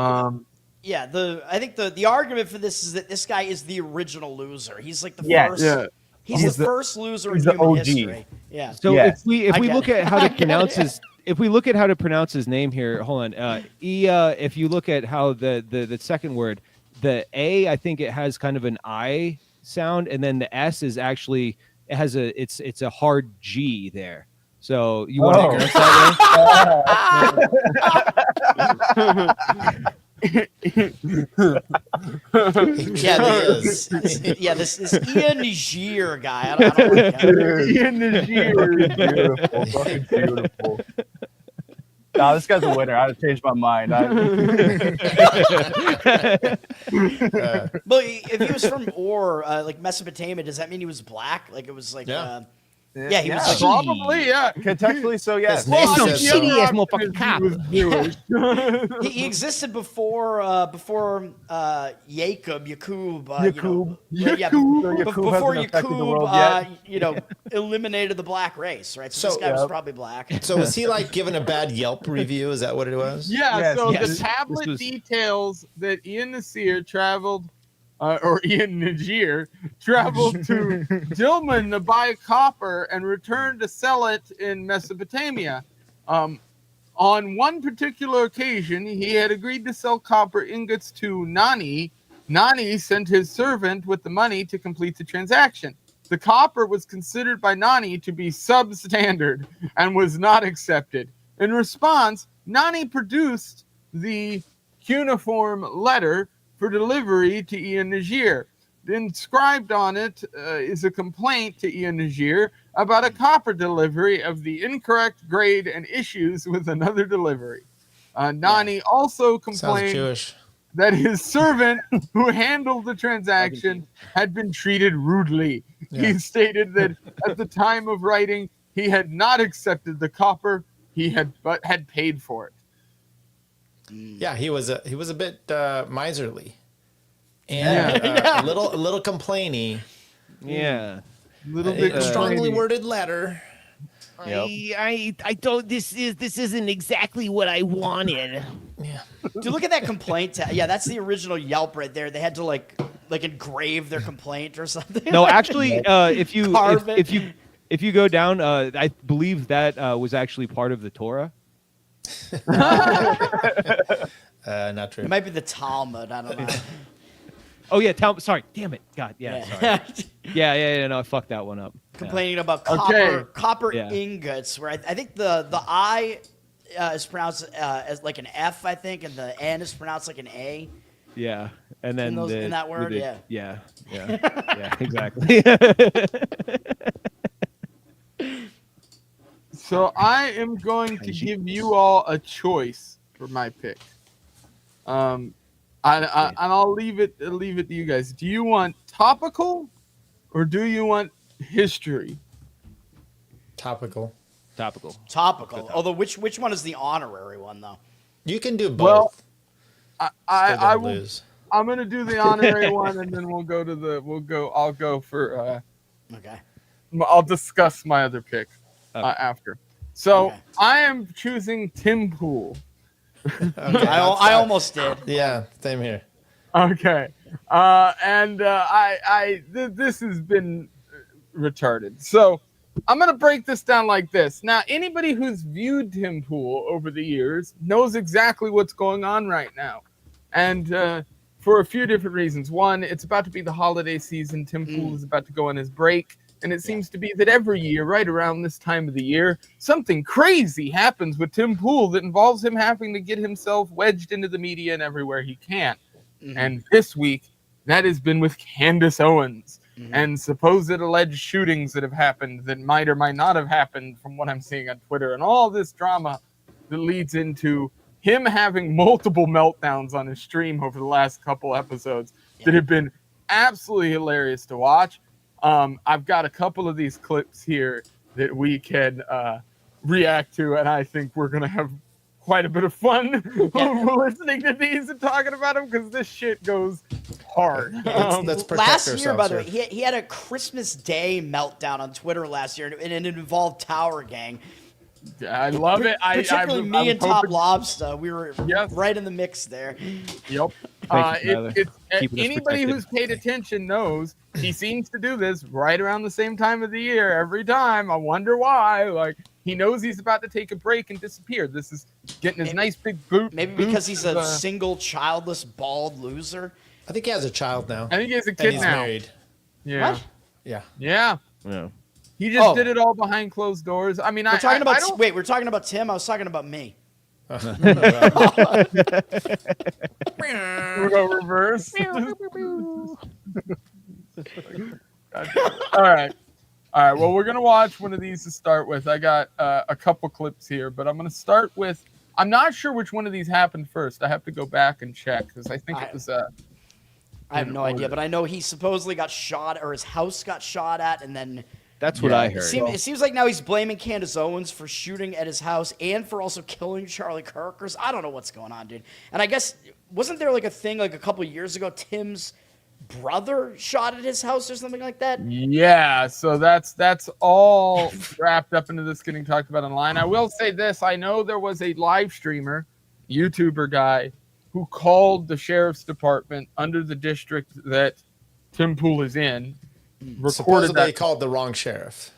yeah, I think the argument for this is that this guy is the original loser. He's like the Yes. first. Yeah. He's the first loser in he's the human OG. history. Yeah. So Yes. if I we get look it. at how I to get pronounce it. his if we look at how to pronounce his name here, hold on. If you look at how the second word, the A, I think it has kind of an I sound, and then the S is actually it has it's a hard G there. So you want to pronounce that Yeah, this Ian Niger guy. I don't like him. Ian Nasir. Beautiful, fucking beautiful. Nah, this guy's a winner. I had to change my mind. But if he was from like Mesopotamia, does that mean he was black? Like it was like, Yeah. yeah, he was like, Probably, yeah. Contextually, so yes. His name some says so. shitty ass motherfucking cop. He was Jewish. he existed before Yakub. Yakub. Yeah, Yakub before hasn't affected the world Yakub, eliminated the black race, right? So this So- guy was Yep. probably black. So was he like given a bad Yelp review? Is that what it was? Yeah, Yes, so yes. the tablet This was- details that Ian Nasir traveled, or Ian Niger traveled to Dilmun to buy copper and returned to sell it in Mesopotamia. On one particular occasion, he had agreed to sell copper ingots to Nani. Nani sent his servant with the money to complete the transaction. The copper was considered by Nani to be substandard and was not accepted. In response, Nani produced the cuneiform letter for delivery to Ian Niger. Inscribed on it is a complaint to Ian Niger about a copper delivery of the incorrect grade and issues with another delivery. Nani also Sounds complained Jewish. that his servant who handled the transaction had been treated rudely. Yeah. He stated that at the time of writing, he had not accepted the copper, but had paid for it. Yeah, he was a bit miserly, and a little complainy. Yeah. Little bit A strongly complaining. worded letter. I don't. This isn't exactly what I wanted. Yeah. Dude, look at that complaint. Yeah, that's the original Yelp right there. They had to like engrave their complaint or something. No, actually, if you Carve it. if you go down, I believe that was actually part of the Torah. Not true. It might be the Talmud. I don't know. Oh yeah, sorry, damn it, God, yeah, sorry. Yeah, no, I fucked that one up. Complaining about Okay. copper Yeah. ingots, where I think the I is pronounced as like an F, I think, and the N is pronounced like an A. Yeah, and then in that word, yeah, exactly. So I am going to give you all a choice for my pick. And I'll leave it to you guys. Do you want topical or do you want history? Topical. Topical. Although which one is the honorary one though? You can do both. Well, Still I gonna will. lose. I'm gonna do the honorary one, and then I'll go for. Okay. I'll discuss my other pick after. So Okay. I am choosing Tim Pool. Okay, I almost did. Yeah, same here. Okay. This has been retarded. So I'm going to break this down like this. Now, anybody who's viewed Tim Pool over the years knows exactly what's going on right now. And for a few different reasons. One, it's about to be the holiday season. Tim Pool is about to go on his break. And it seems to be that every year, right around this time of the year, something crazy happens with Tim Pool that involves him having to get himself wedged into the media and everywhere he can. Mhm. And this week, that has been with Candace Owens Mhm. and supposed alleged shootings that have happened that might or might not have happened from what I'm seeing on Twitter and all this drama that leads into him having multiple meltdowns on his stream over the last couple episodes that have been absolutely hilarious to watch. I've got a couple of these clips here that we can react to, and I think we're gonna have quite a bit of fun listening to these and talking about them because this shit goes hard. Let's protect last ourselves year, by the way, here. he had a Christmas Day meltdown on Twitter last year, and it involved Tower Gang. I love it. Particularly me and Top Lobster, we were Yes. right in the mix there. Yep. Thank you, Tyler. Keeping us Anybody protected. who's paid attention knows he seems to do this right around the same time of the year every time. I wonder why. Like, he knows he's about to take a break and disappear. This is getting his nice big boot. Maybe because he's a single, childless, bald loser. I think he has a child now. I think he has a And kid he's now. married. Yeah. What? Yeah. Yeah. Yeah. He just Oh. did it all behind closed doors. I mean, We're talking about. I don't. Wait, we're talking about Tim. I was talking about me. We'll go reverse. All right. Well, we're gonna watch one of these to start with. I got a couple clips here, but I'm gonna start with. I'm not sure which one of these happened first. I have to go back and check because I think it was. I have in no idea, order. but I know he supposedly got shot, or his house got shot at, and then That's what I heard. it seems like now he's blaming Candace Owens for shooting at his house and for also killing Charlie Kirk. I don't know what's going on, dude. And I guess, wasn't there like a thing like a couple years ago, Tim's brother shot at his house or something like that? Yeah, so that's all wrapped up into this getting talked about online. I will say this: I know there was a live streamer, YouTuber guy, who called the sheriff's department under the district that Tim Pool is in. Recorded Supposedly they that. called the wrong sheriff.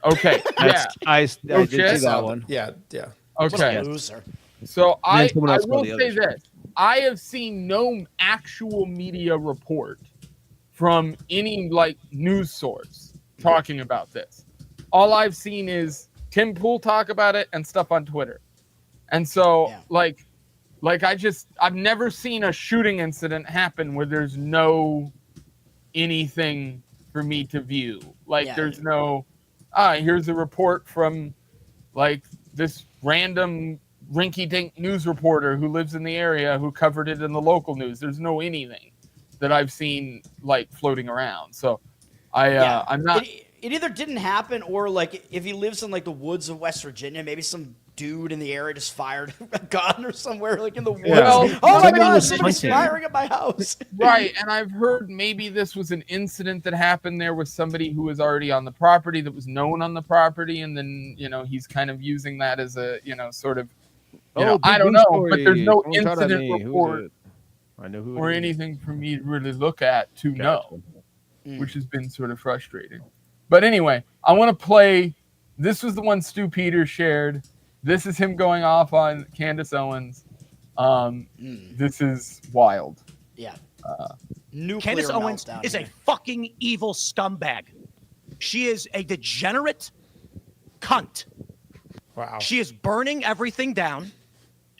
Okay, yeah, I did see shit. that one. Yeah, yeah. What okay. a loser. So I someone else will called the other say this: I have seen no actual media report from any like news source talking about this. All I've seen is Tim Pool talk about it and stuff on Twitter. And so Yeah. I've never seen a shooting incident happen where there's no anything for me to view. Like Yeah. there's no here's a report from like this random rinky-dink news reporter who lives in the area who covered it in the local news. There's no anything that I've seen like floating around. So I'm not. It either didn't happen, or like if he lives in like the woods of West Virginia, maybe some dude in the area just fired a gun or somewhere like in the woods. Well, Oh my somebody God! was Somebody's hunting. firing at my house. Right, and I've heard maybe this was an incident that happened there with somebody who was already on the property, that was known on the property, and then he's kind of using that as a sort of I don't know, but there's no incident report I know who or it is. anything for me to really look at to know, Mm. which has been sort of frustrating. But anyway, I want to play. This was the one Stu Peters shared. This is him going off on Candace Owens. This is wild. Yeah. Nuclear Candace Owens meltdown is a here. fucking evil scumbag. She is a degenerate cunt. Wow. She is burning everything down,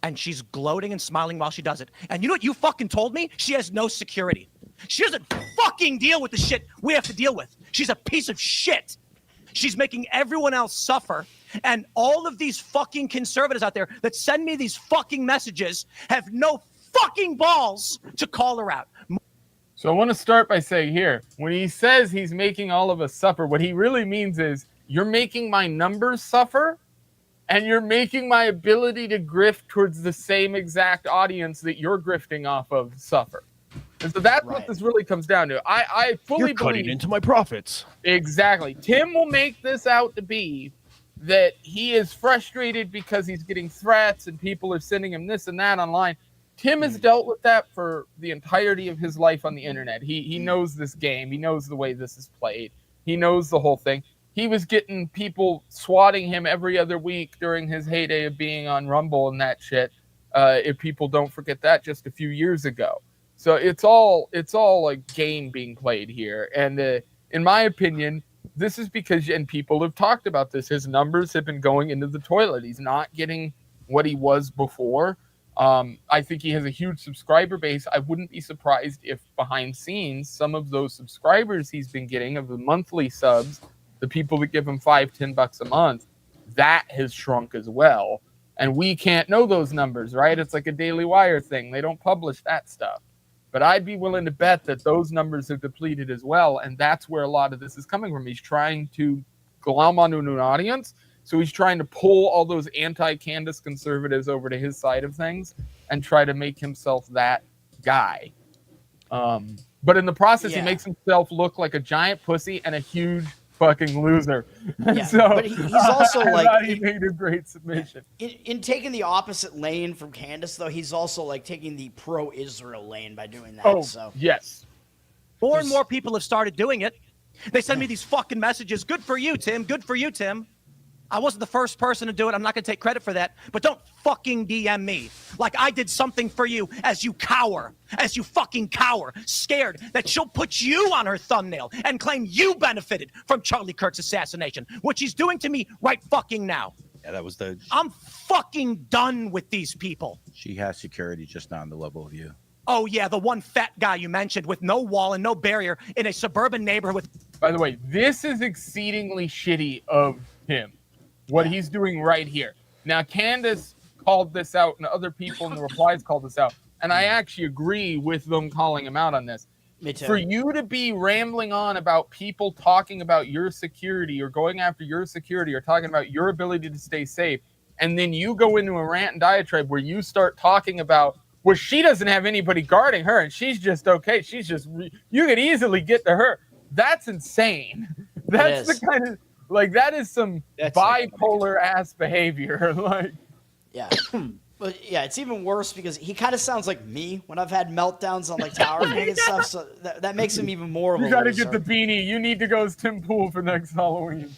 and she's gloating and smiling while she does it. And you know what you fucking told me? She has no security. She doesn't fucking deal with the shit we have to deal with. She's a piece of shit. She's making everyone else suffer. And all of these fucking conservatives out there that send me these fucking messages have no fucking balls to call her out. So I want to start by saying here, when he says he's making all of us suffer, what he really means is you're making my numbers suffer, and you're making my ability to grift towards the same exact audience that you're grifting off of suffer. And so that's what Right. this really comes down to. I fully believe into my profits. exactly. Tim will make this out to be that he is frustrated because he's getting threats and people are sending him this and that online. Tim has dealt with that for the entirety of his life on the internet. He knows this game. He knows the way this is played. He knows the whole thing. He was getting people swatting him every other week during his heyday of being on Rumble and that shit. If people don't forget that, just a few years ago. So it's all like game being played here. And in my opinion, this is because, and people have talked about this, his numbers have been going into the toilet. He's not getting what he was before. I think he has a huge subscriber base. I wouldn't be surprised if behind scenes, some of those subscribers he's been getting of the monthly subs, the people that give him $5-10 a month, that has shrunk as well. And we can't know those numbers, right? It's like a Daily Wire thing. They don't publish that stuff. But I'd be willing to bet that those numbers are depleted as well. And that's where a lot of this is coming from. He's trying to glom onto an audience. So he's trying to pull all those anti-Candace conservatives over to his side of things and try to make himself that guy. But in the process, he makes himself look like a giant pussy and a huge fucking loser. Yeah, So but he's also like he made a great submission. In taking the opposite lane from Candace, though, he's also like taking the pro-Israel lane by doing that. Oh, so yes. More and more people have started doing it. They send me these fucking messages. Good for you, Tim. Good for you, Tim. I wasn't the first person to do it. I'm not going to take credit for that. But don't fucking DM me like I did something for you as you fucking cower, scared that she'll put you on her thumbnail and claim you benefited from Charlie Kirk's assassination, which he's doing to me right fucking now. Yeah, that was the. I'm fucking done with these people. She has security, just not on the level of you. Oh, yeah, the one fat guy you mentioned with no wall and no barrier in a suburban neighborhood with... By the way, this is exceedingly shitty of him, what he's doing right here. Now, Candace called this out, and other people in the replies called this out, and I actually agree with them calling him out on this. me too. For you to be rambling on about people talking about your security or going after your security or talking about your ability to stay safe, and then you go into a rant and diatribe where you start talking about, well, she doesn't have anybody guarding her and she's just okay. She's just, you could easily get to her. That's insane. That's the kind of, like, that is some bipolar ass behavior. Like, yeah. But yeah, it's even worse because he kind of sounds like me when I've had meltdowns on like Tower King and stuff. So that makes him even more of a you got to loser. get the beanie. You need to go as Tim Pool for next Halloween.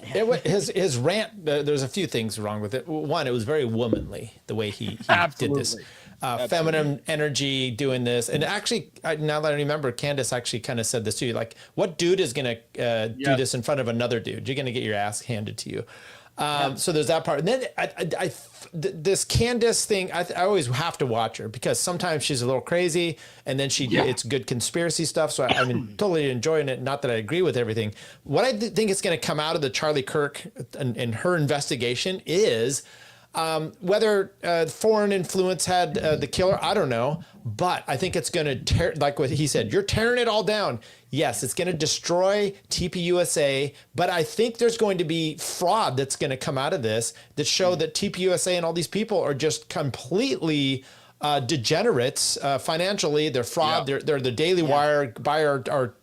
His rant, there's a few things wrong with it. One, it was very womanly, the way he did this. Feminine energy doing this. And actually, now that I remember, Candace actually kind of said this too. Like, what dude is going to do this in front of another dude? You're going to get your ass handed to you. So there's that part. And then this Candace thing, I always have to watch her because sometimes she's a little crazy and then it's good conspiracy stuff. So I'm totally enjoying it. Not that I agree with everything. What I think is going to come out of the Charlie Kirk and her investigation is whether foreign influence had the killer, I don't know. But I think it's going to tear, like what he said, you're tearing it all down. Yes, it's going to destroy TPUSA, but I think there's going to be fraud that's going to come out of this that show that TPUSA and all these people are just completely degenerates financially. They're fraud. They're the Daily Wire, buy our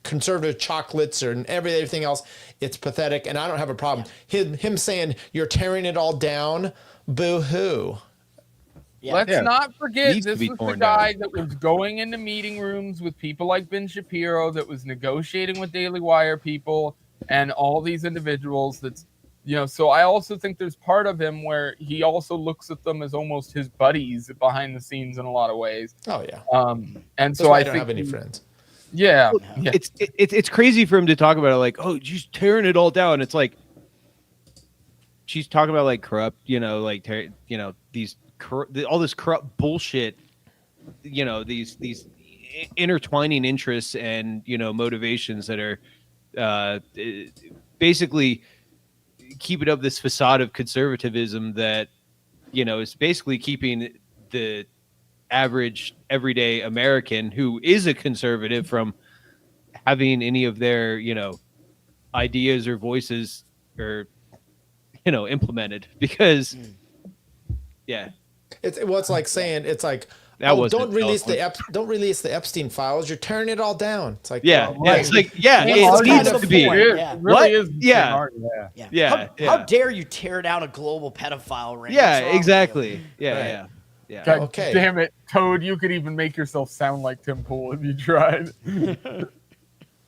conservative chocolates and everything else. It's pathetic, and I don't have a problem. Him saying you're tearing it all down, boo-hoo. Yeah. Let's not forget Needs to this be was the torn guy down. that was going into meeting rooms with people like Ben Shapiro, that was negotiating with Daily Wire people and all these individuals. That's, you know, so I also think there's part of him where he also looks at them as almost his buddies behind the scenes in a lot of ways. Oh yeah. And That's so why I don't think have any friends. Yeah. It's crazy for him to talk about it like, oh, she's tearing it all down. It's like she's talking about like corrupt, like these all this corrupt bullshit, these intertwining interests and motivations that are basically keeping up this facade of conservatism that is basically keeping the average everyday American who is a conservative from having any of their ideas or voices or implemented, because it's like saying that don't release the Epstein files. You're tearing it all down. It's like it's like It's it kind needs of to the be. point. It Yeah. really What? is. Yeah. How dare you tear down a global pedophile ring? Yeah, What's wrong with exactly. you? Yeah. God Okay. damn it, Toad! You could even make yourself sound like Tim Pool if you tried.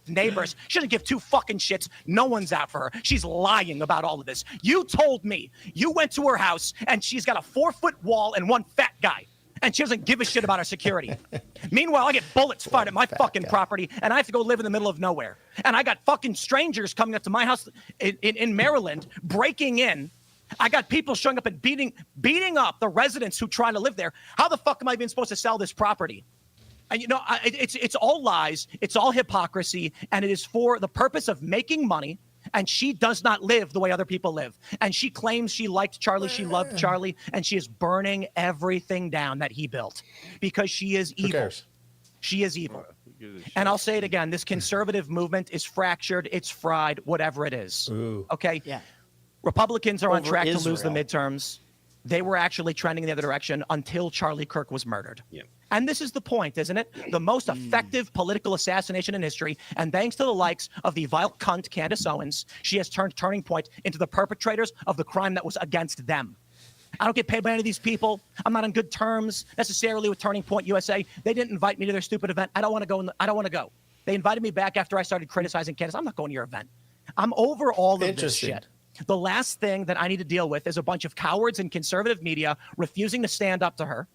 Neighbors. She doesn't give two fucking shits. No one's out for her. She's lying about all of this. You told me you went to her house and she's got a 4-foot wall and one fat guy. And she doesn't give a shit about her security. Meanwhile, I get bullets fired at my fucking property and I have to go live in the middle of nowhere. And I got fucking strangers coming up to my house in Maryland, breaking in. I got people showing up and beating up the residents who try to live there. How the fuck am I even supposed to sell this property? And it's all lies, it's all hypocrisy, and it is for the purpose of making money And she does not live the way other people live. And she claims she liked Charlie, she loved Charlie, and she is burning everything down that he built because she is evil. cares? She is evil. And I'll say it again, this conservative movement is fractured, it's fried, whatever it is. Ooh. Okay? Yeah. Republicans are on Over track to lose the Israel. midterms. They were actually trending in the other direction until Charlie Kirk was murdered. Yeah. And this is the point, isn't it? The most effective political assassination in history. And thanks to the likes of the vile cunt Candace Owens, she has turned Turning Point into the perpetrators of the crime that was against them. I don't get paid by any of these people. I'm not on good terms necessarily with Turning Point USA. They didn't invite me to their stupid event. I don't want to go. I don't want to go. They invited me back after I started criticizing Candace. I'm not going to your event. I'm over all of this Interesting. shit. The last thing that I need to deal with is a bunch of cowards in conservative media refusing to stand up to her.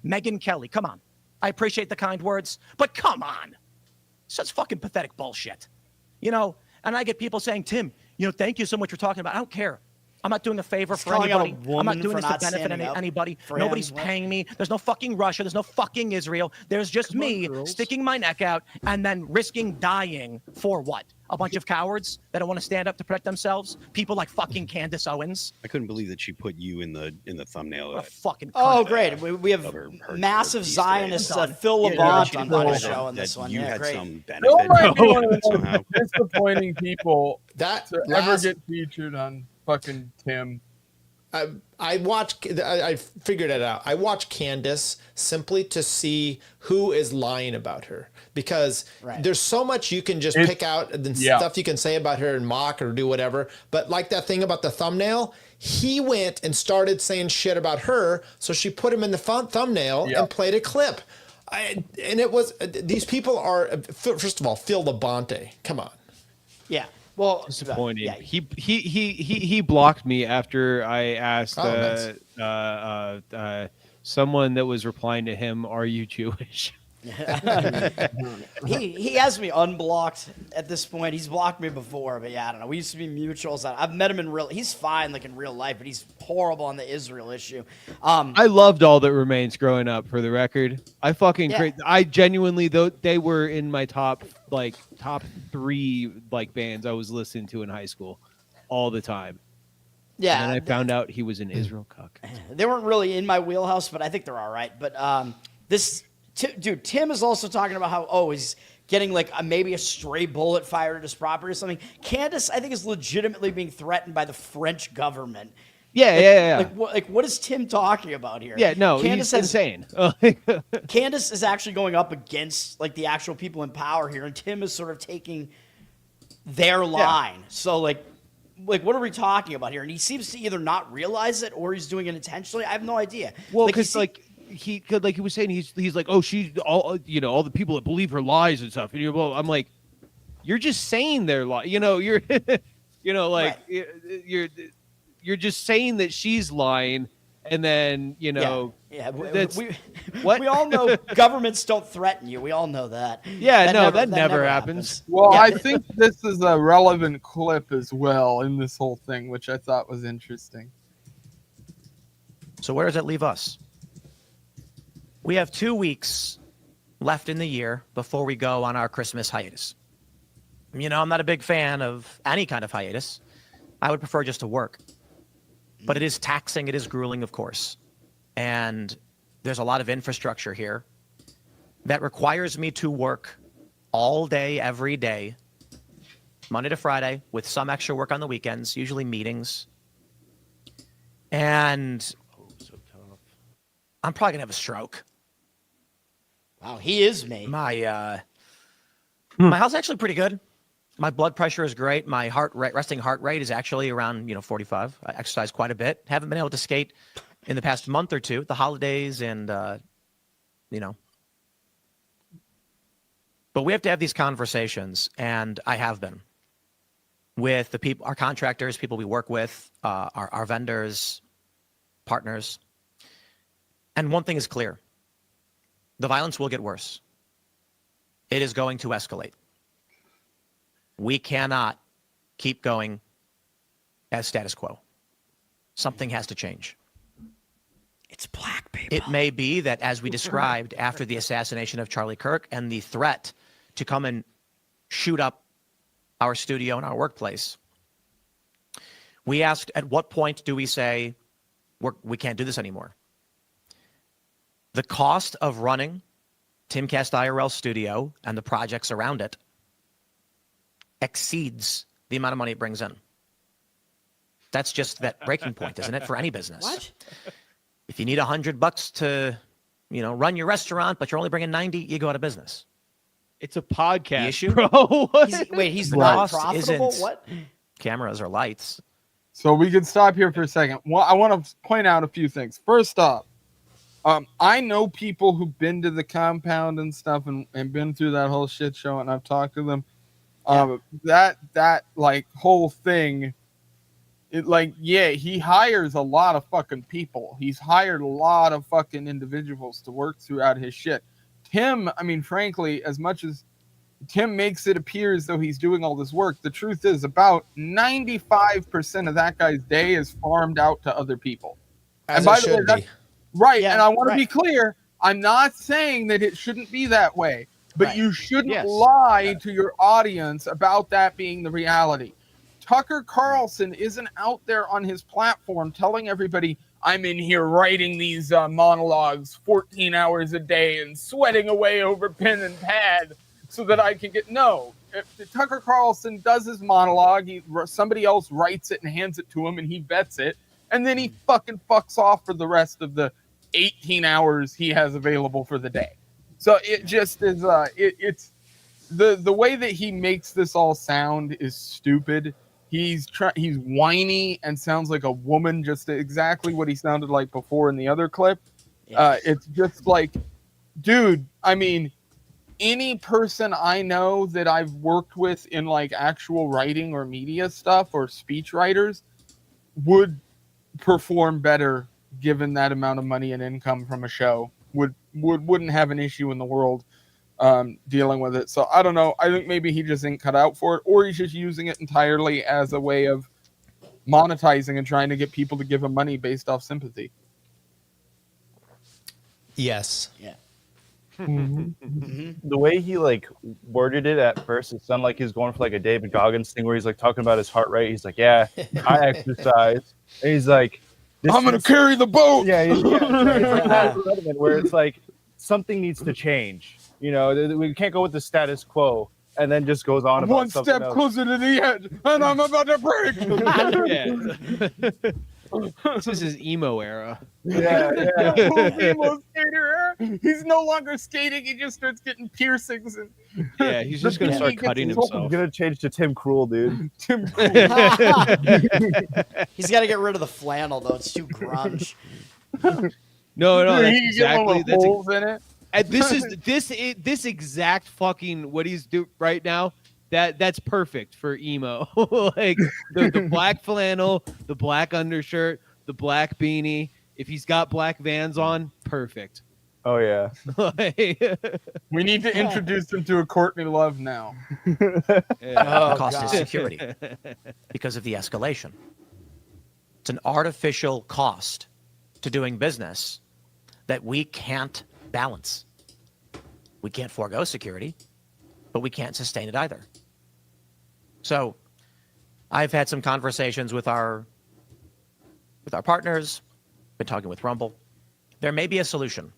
Megyn Kelly, come on. I appreciate the kind words, but come on. Such fucking pathetic bullshit. You know, and I get people saying, Tim, you know, thank you so much for talking about it. I don't care. I'm not doing a favor for calling out a anybody. I'm woman not doing for this to not benefit standing up anybody. for Nobody's him. paying me. There's no fucking Russia. There's no fucking Israel. There's just me sticking my neck out and then risking dying for what? A bunch of cowards that don't want to stand up to protect themselves? People like fucking Candace Owens? I couldn't believe that she put you in the thumbnail. A fucking Oh, cunt. great. We have Of her massive piece Zionist today. Phil Yeah, Labonte she on didn't the know show in that this one. You Yeah, had great. some benefit. Bill might be one of the somehow. most disappointing people That to ever last, get featured on fucking Tim. I watched. I figured it out. I watch Candace simply to see who is lying about her because Right. there's so much you can just It's- pick out and yeah. stuff you can say about her and mock or do whatever. But like that thing about the thumbnail, he went and started saying shit about her, so she put him in the thumbnail Yep. and played a clip. And it was these people are first of all Phil Labonte. Come on. Yeah. Well, Disappointed. Yeah. He blocked me after I asked Oh, nice. someone that was replying to him, "Are you Jewish?" He has me unblocked at this point. He's blocked me before, but yeah, I don't know. We used to be mutuals. I've met him in real. He's fine, like in real life, but he's horrible on the Israel issue. I loved All That Remains growing up. For the record, I fucking Yeah. I genuinely though they were in my top 3 like bands I was listening to in high school all the time. Yeah, And then I found out he was an Israel cuck. they weren't really in my wheelhouse, but I think they're all right. But dude, Tim is also talking about how he's getting like maybe a stray bullet fired at his property or something. Candace, I think, is legitimately being threatened by the French government. Yeah. Like what is Tim talking about here? Yeah, no, Candace he's has insane. Candace is actually going up against like the actual people in power here, and Tim is sort of taking their line. So like what are we talking about here? And he seems to either not realize it or he's doing it intentionally. I have no idea. Well, Like, you because see- he was saying he's like, oh, she's all all the people that believe her lies and stuff. And I'm like, you're just saying their lie. You're Right. you're just saying that she's lying, and then Yeah, that's we what? we all know governments don't threaten you. We all know that. Yeah, that never happens. Well, Yeah, I think this is a relevant clip as well in this whole thing, which I thought was interesting. So where does that leave us? We have 2 weeks left in the year before we go on our Christmas hiatus. I'm not a big fan of any kind of hiatus. I would prefer just to work. But it is taxing, it is grueling, of course. And there's a lot of infrastructure here that requires me to work all day, every day, Monday to Friday, with some extra work on the weekends, usually meetings. And I'm probably going to have a stroke. Wow, he is me. My health's actually pretty good. My blood pressure is great. My resting heart rate is actually around 45. I exercise quite a bit. Haven't been able to skate in the past month or two, the holidays, and But we have to have these conversations, and I have been with the people, our contractors, people we work with, our vendors, partners. And one thing is clear. The violence will get worse. It is going to escalate. We cannot keep going as status quo. Something has to change. It's black people. It may be that, as we described after the assassination of Charlie Kirk and the threat to come and shoot up our studio and our workplace, We asked, at what point do we say we can't do this anymore? The cost of running Timcast IRL Studio and the projects around it exceeds the amount of money it brings in. That's just that breaking point, isn't it, for any business? What? If you need $100 to, run your restaurant, but you're only bringing 90, you go out of business. It's a podcast, The issue? bro. What? He's Right. not profitable? Isn't- What? Cameras or lights. So we can stop here for a second. Well, I want to point out a few things. First off, I know people who've been to the compound and stuff and been through that whole shit show, and I've talked to them. That like whole thing, he hires a lot of fucking people. He's hired a lot of fucking individuals to work throughout his shit. Tim, I mean, frankly, as much as Tim makes it appear as though he's doing all this work, the truth is about 95% of that guy's day is farmed out to other people. As And by it the way, should that's be. right. Yeah, And I want to right. be clear. I'm not saying that it shouldn't be that way, but Right. you shouldn't Yes. lie to your audience about that being the reality. Tucker Carlson isn't out there on his platform telling everybody, I'm in here writing these monologues 14 hours a day and sweating away over pen and pad so that I can get... No. If Tucker Carlson does his monologue, somebody else writes it and hands it to him and he vets it, and then he fucking fucks off for the rest of the 18 hours he has available for the day. So it just is... it's the way that he makes this all sound is stupid. He's whiny and sounds like a woman, just exactly what he sounded like before in the other clip. Yeah. It's just like, dude, I mean, any person I know that I've worked with in like actual writing or media stuff or speech writers would perform better given that amount of money and income from a show. Wouldn't have an issue in the world dealing with it. So I don't know. I think maybe he just ain't cut out for it, or he's just using it entirely as a way of monetizing and trying to get people to give him money based off sympathy. Yes. Yeah. The way he like worded it at first, it sounded like he's going for like a David Goggins thing where he's like talking about his heart rate. He's like, yeah, I exercise. And he's like, I'm going to carry the boat. Yeah, it's like that sentiment where it's like something needs to change. You know, we can't go with the status quo, and then just goes on about One something step else. closer to the edge, and I'm about to break. Yeah. This is his emo era. Yeah, yeah. Emo skater. He's no longer skating. He just starts getting piercings. And Yeah, he's just gonna start cutting He's himself. gonna change to Tim Cruel, dude. Tim He's got to get rid of the flannel though. It's too grunge. No, that's He get one exactly with that's holes in it. and this exact fucking what he's doing right now. That's perfect for emo. Like the black flannel, the black undershirt, the black beanie. If he's got black Vans on, perfect. Oh yeah. We need to introduce him to a Courtney Love now. The Oh, cost God. is security because of the escalation. It's an artificial cost to doing business that we can't balance. We can't forego security, but we can't sustain it either. So I've had some conversations with our partners, been talking with Rumble. There may be a solution,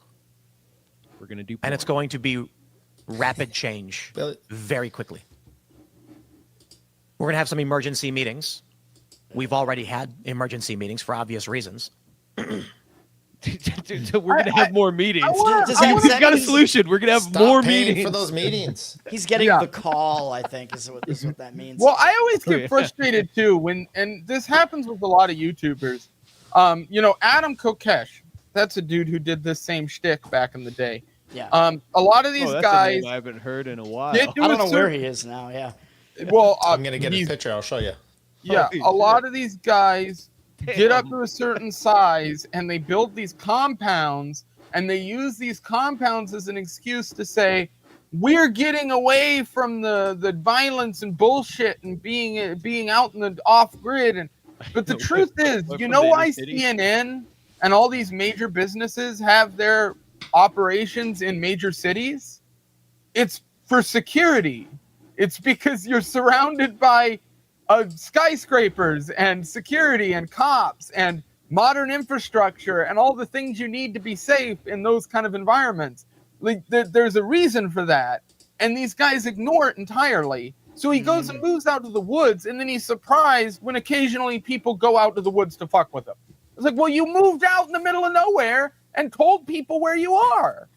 We're gonna do, and it's going to be rapid change Well, very quickly. We're going to have some emergency meetings. We've already had emergency meetings for obvious reasons. We're gonna have more meetings. Does that- We've got a solution. We're gonna have Stop more paying meetings for those meetings. He's getting Yeah. the call, I think, is what that means. Well, I always Yeah. get frustrated too and this happens with a lot of YouTubers. Adam Kokesh, that's a dude who did this same shtick back in the day. yeah. A lot of these Oh, that's guys a name I haven't heard in a while. did do I don't a know where certain- he is now. Yeah. Well, I'm gonna get a he's- picture. I'll show you. Yeah, Holy a lot shit. of these guys get up Damn. to a certain size and they build these compounds and they use these compounds as an excuse to say we're getting away from the violence and bullshit and being out in the off grid but the truth is, What, you from know the why inner city? CNN and all these major businesses have their operations in major cities? It's for security. It's because you're surrounded by skyscrapers and security and cops and modern infrastructure and all the things you need to be safe in those kind of environments. Like there's a reason for that, and these guys ignore it entirely. So he goes and moves out to the woods, and then he's surprised when occasionally people go out to the woods to fuck with him. It's like, well, you moved out in the middle of nowhere and told people where you are.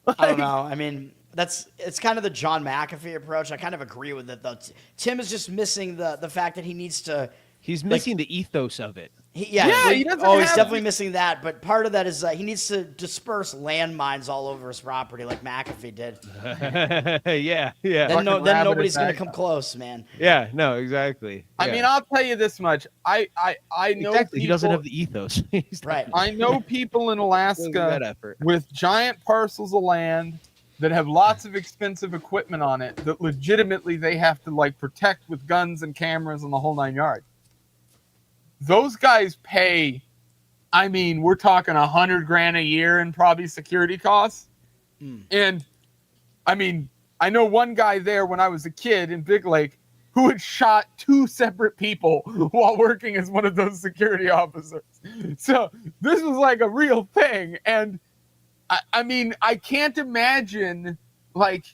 I don't know. I mean, it's kind of the John McAfee approach. I kind of agree with it, though. Tim is just missing the fact that he needs to. He's missing the ethos of it. He doesn't he's have definitely missing that. But part of that is he needs to disperse landmines all over his property like McAfee did. Yeah. Then Fucking nobody's rabbit gonna attack. come close, man. Yeah, no, exactly. I Yeah. mean, I'll tell you this much. I know exactly. He doesn't people- have the ethos. He's Right. I know people in that Alaska effort. with giant parcels of land that have lots of expensive equipment on it that legitimately they have to like protect with guns and cameras and the whole 9 yards. Those guys pay, I mean, we're talking $100,000 a year in probably security costs. And I mean, I know one guy there when I was a kid in Big Lake who had shot 2 separate people while working as one of those security officers. So this was like a real thing. And I mean, I can't imagine like,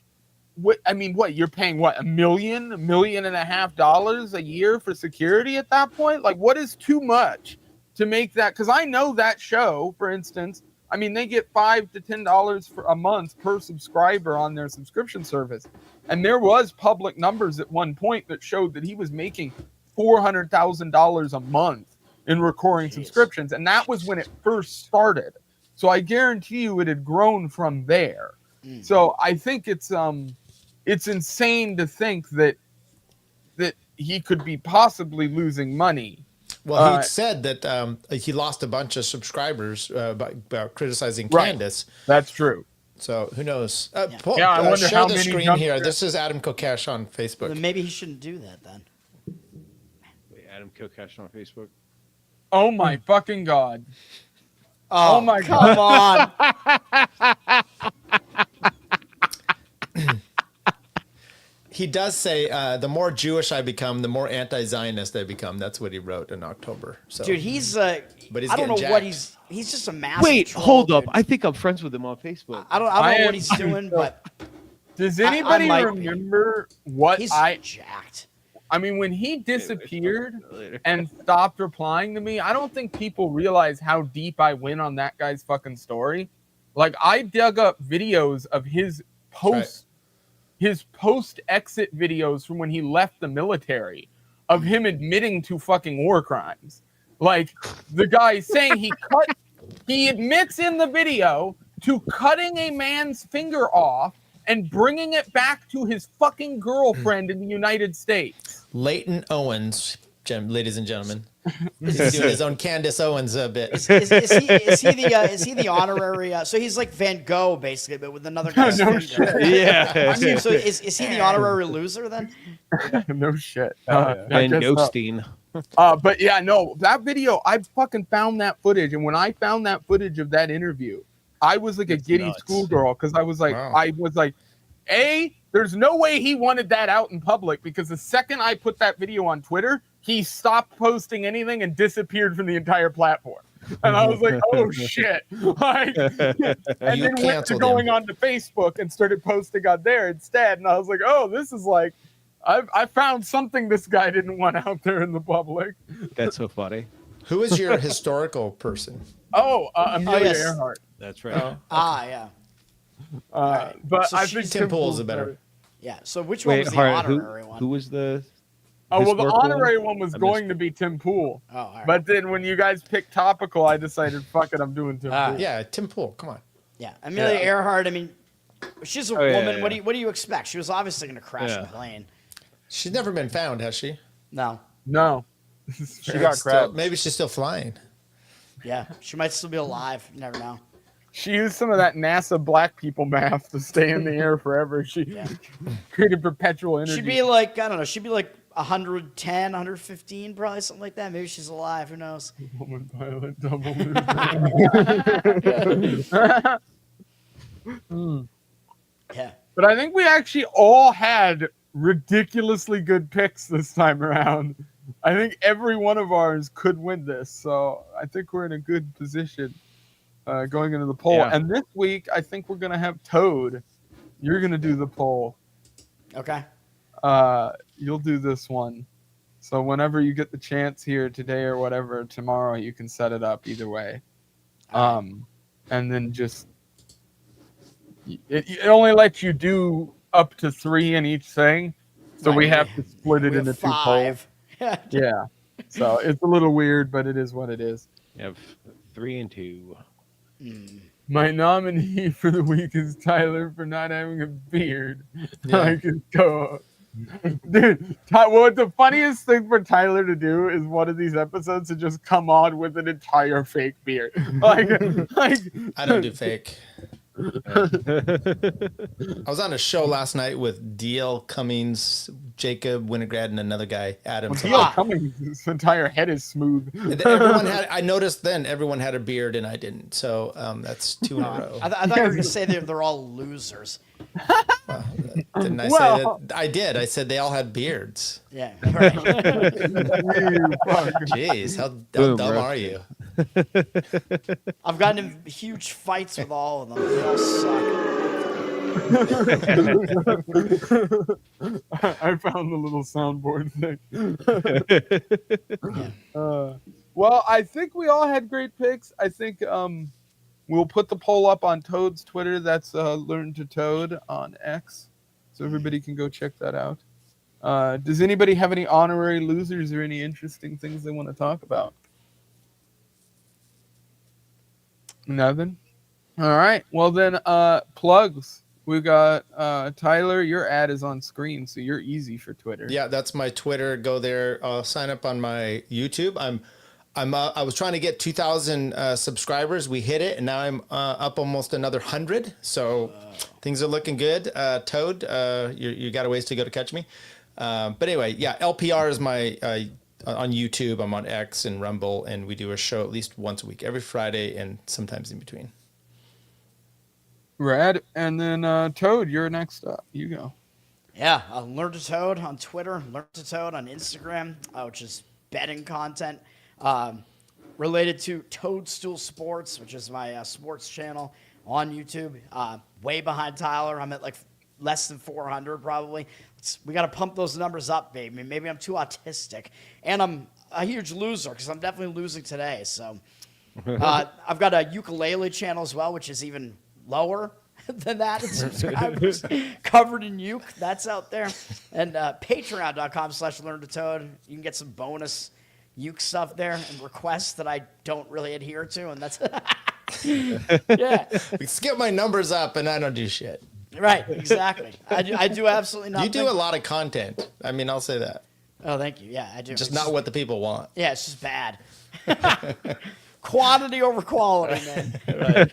what you're paying $1 million, $1.5 million a year for security at that point? Like, what is too much to make that? Because I know that show, for instance, I mean, they get $5 to $10 for a month per subscriber on their subscription service. And there was public numbers at one point that showed that he was making $400,000 a month in recurring subscriptions. And that was when it first started. So I guarantee you it had grown from there. So I think it's insane to think that he could be possibly losing money. Well, he said that he lost a bunch of subscribers by criticizing Candace. That's true. So who knows? Yeah, I wonder share how the many screen jumped here. through. This is Adam Kokesh on Facebook. Then maybe he shouldn't do that then. Wait, Adam Kokesh on Facebook. Oh my fucking God. Oh, my come on. He does say, the more Jewish I become, the more anti-Zionist I become. That's what he wrote in October. So, Dude, he's But he's I don't know getting what jacked. he's just a massive Wait, troll, hold up. dude. I think I'm friends with him on Facebook. I don't I know am what he's doing, but Does I anybody might be. remember what he's I jacked. mean, when he disappeared and stopped replying to me, I don't think people realize how deep I went on that guy's fucking story. Like, I dug up videos of his post-exit videos from when he left the military of him admitting to fucking war crimes. Like, the guy saying he admits in the video to cutting a man's finger off and bringing it back to his fucking girlfriend in the United States. Leighton Owens, ladies and gentlemen. He's doing his own Candace Owens bit. Is he the honorary? So he's like Van Gogh, basically, but with another guy's No finger. shit. Yeah. So is he the honorary loser then? No shit. Van I guess so. Gostein. But yeah, no, that video, I fucking found that footage. And when I found that footage of that interview, I was like a giddy nuts. schoolgirl because I was like, Wow. there's no way he wanted that out in public, because the second I put that video on Twitter, he stopped posting anything and disappeared from the entire platform. And I was like, oh shit. Like, and then went to canceled going him. on to Facebook and started posting on there instead. And I was like, oh, this is like, I found something this guy didn't want out there in the public. That's so funny. Who is your historical person? Oh, Amelia yes. Earhart. That's right. Yeah. But So I she's- think Tim Pool's the better. Yeah. So which one Wait, was the Hart, honorary one? who was the? Oh, well, the historical one? honorary one was I going to be Tim Pool. Oh, all right. But then when you guys picked topical, I decided, fuck it, I'm doing Tim Pool. Yeah, Tim Pool. Come on. Yeah, Amelia Earhart. I mean, she's a Oh, yeah, woman. yeah. What do you expect? She was obviously going to crash a plane. She's never been found, has she? No. No. She got Still- crap. maybe she's still flying. Yeah, she might still be alive. You never know. She used some of that NASA black people math to stay in the air forever. She created perpetual energy. She'd be like, I don't know. She'd be like 110, 115, probably something like that. Maybe she's alive. Who knows? Woman pilot, double Yeah. But I think we actually all had ridiculously good picks this time around. I think every one of ours could win this, so I think we're in a good position going into the poll. Yeah. And this week, I think we're gonna have Toad. You're gonna do the poll. Okay. You'll do this one. So whenever you get the chance here today or whatever, tomorrow you can set it up either way. And then just it only lets you do up to 3 in each thing, so we have to split it We into have 2 polls. 5. Yeah, so it's a little weird, but it is what it is. You have 3 and 2. My nominee for the week is Tyler for not having a beard. Yeah. I can go. Dude, what the funniest thing for Tyler to do is one of these episodes to just come on with an entire fake beard. Like I don't do fake. I was on a show last night with DL Cummings, Jacob Winograd, and another guy, Adam. Theo Cummings, his entire head is smooth. I noticed then everyone had a beard and I didn't. So that's 2 in a row. I thought you were going to say they're all losers. Didn't I say that? I did. I said they all had beards. Yeah. Right. Jeez, how Boom, dumb bro. are you? I've gotten in huge fights with all of them. They all suck. I found the little soundboard thing. Well, I think we all had great picks. I think we'll put the poll up on Toad's Twitter. That's Learn to Toad on X. So everybody can go check that out. Does anybody have any honorary losers or any interesting things they want to talk about? Nothing? All right. Well, then, plugs. We got Tyler. Your ad is on screen, so you're easy for Twitter. Yeah, that's my Twitter. Go there. Sign up on my YouTube. I was trying to get 2,000 subscribers. We hit it, and now I'm up almost another 100. So things are looking good. Toad, you got a ways to go to catch me. But anyway, yeah, LPR is my on YouTube. I'm on X and Rumble, and we do a show at least once a week, every Friday, and sometimes in between. Rad. And then Toad, you're next up. You go. Yeah, Learn to Toad on Twitter, Learn to Toad on Instagram, which is betting content related to Toadstool Sports, which is my sports channel on YouTube. Way behind Tyler. I'm at like less than 400 probably. We got to pump those numbers up, baby. Maybe I'm too autistic. And I'm a huge loser because I'm definitely losing today. So I've got a ukulele channel as well, which is even lower than that in subscribers. Covered in uke. That's out there. And patreon.com/learn-to-toad. You can get some bonus uke stuff there and requests that I don't really adhere to. And that's... yeah. Skip my numbers up, and I don't do shit. Right, exactly. I do absolutely nothing. You do a lot of content. I mean, I'll say that. Oh, thank you. Yeah, I do. Just not what the people want. Yeah, it's just bad. Quantity over quality, man. Right.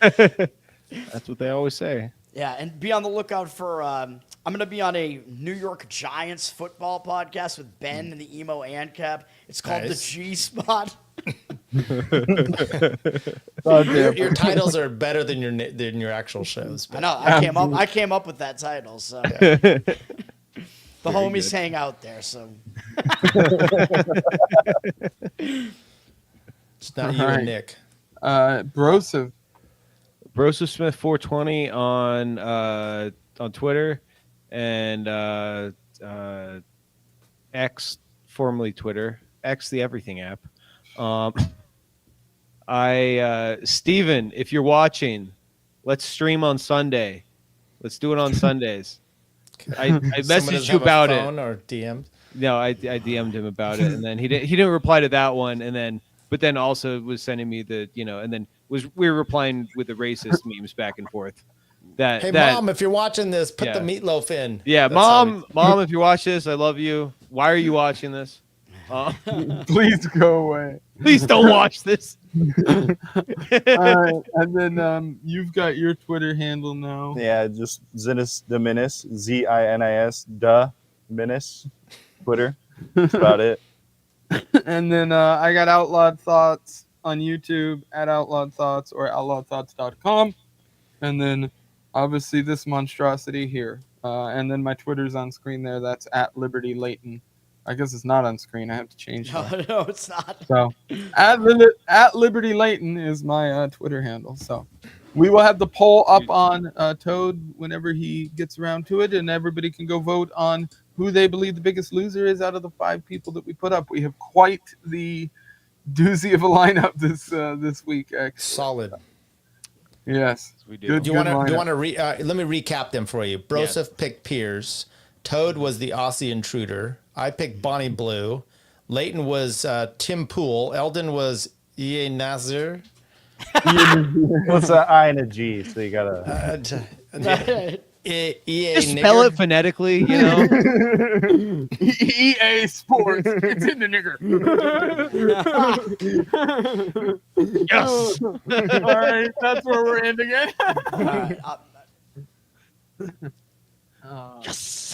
That's what they always say. Yeah, and be on the lookout for. I'm going to be on a New York Giants football podcast with Ben and the Emo Ancap. It's called Nice. The G Spot. Your titles are better than your actual shows. I know. I came up with that title, so the homies hang out there. So It's not you and Nick. Broseph. Broseph Smith 420 on Twitter and X, formerly Twitter, X the Everything app. Steven, if you're watching, let's stream on Sunday. Let's do it on Sundays. I messaged you about it. Or DM'd? No, I DM'd him about it, and then he didn't reply to that one, but then also was sending me the and then we were replying with the racist memes back and forth. Hey, Mom, if you're watching this, put the meatloaf in. Yeah, Mom, if you watch this, I love you. Why are you watching this? Please go away. Please don't watch this. All right, and then you've got your Twitter handle now. Yeah, just Zinnis the Menace, ZINIS the Menace, Twitter. That's about it. And then I got Outlawed Thoughts on YouTube at Outlawed Thoughts or outlawedthoughts.com. And then obviously this monstrosity here. And then my Twitter's on screen there. That's at Liberty Layton. I guess it's not on screen. I have to change that. No, it's not. So at Liberty Layton is my Twitter handle. So we will have the poll up on Toad whenever he gets around to it, and everybody can go vote on who they believe the biggest loser is out of the 5 people that we put up. We have quite the doozy of a lineup this week. Actually. Solid. Yes, we do. Good, Do you want good to? lineup. Let me recap them for you. Broseph picked Piers. Toad was the Aussie intruder. I picked Bonnie Blue. Leighton was Tim Pool. Eldon was E.A. Nazir. What's an I and a G? So you gotta. EA Just spell it phonetically, you know. EA Sports. It's in the nigger. Yes. All right, that's where we're ending it. All right, Yes.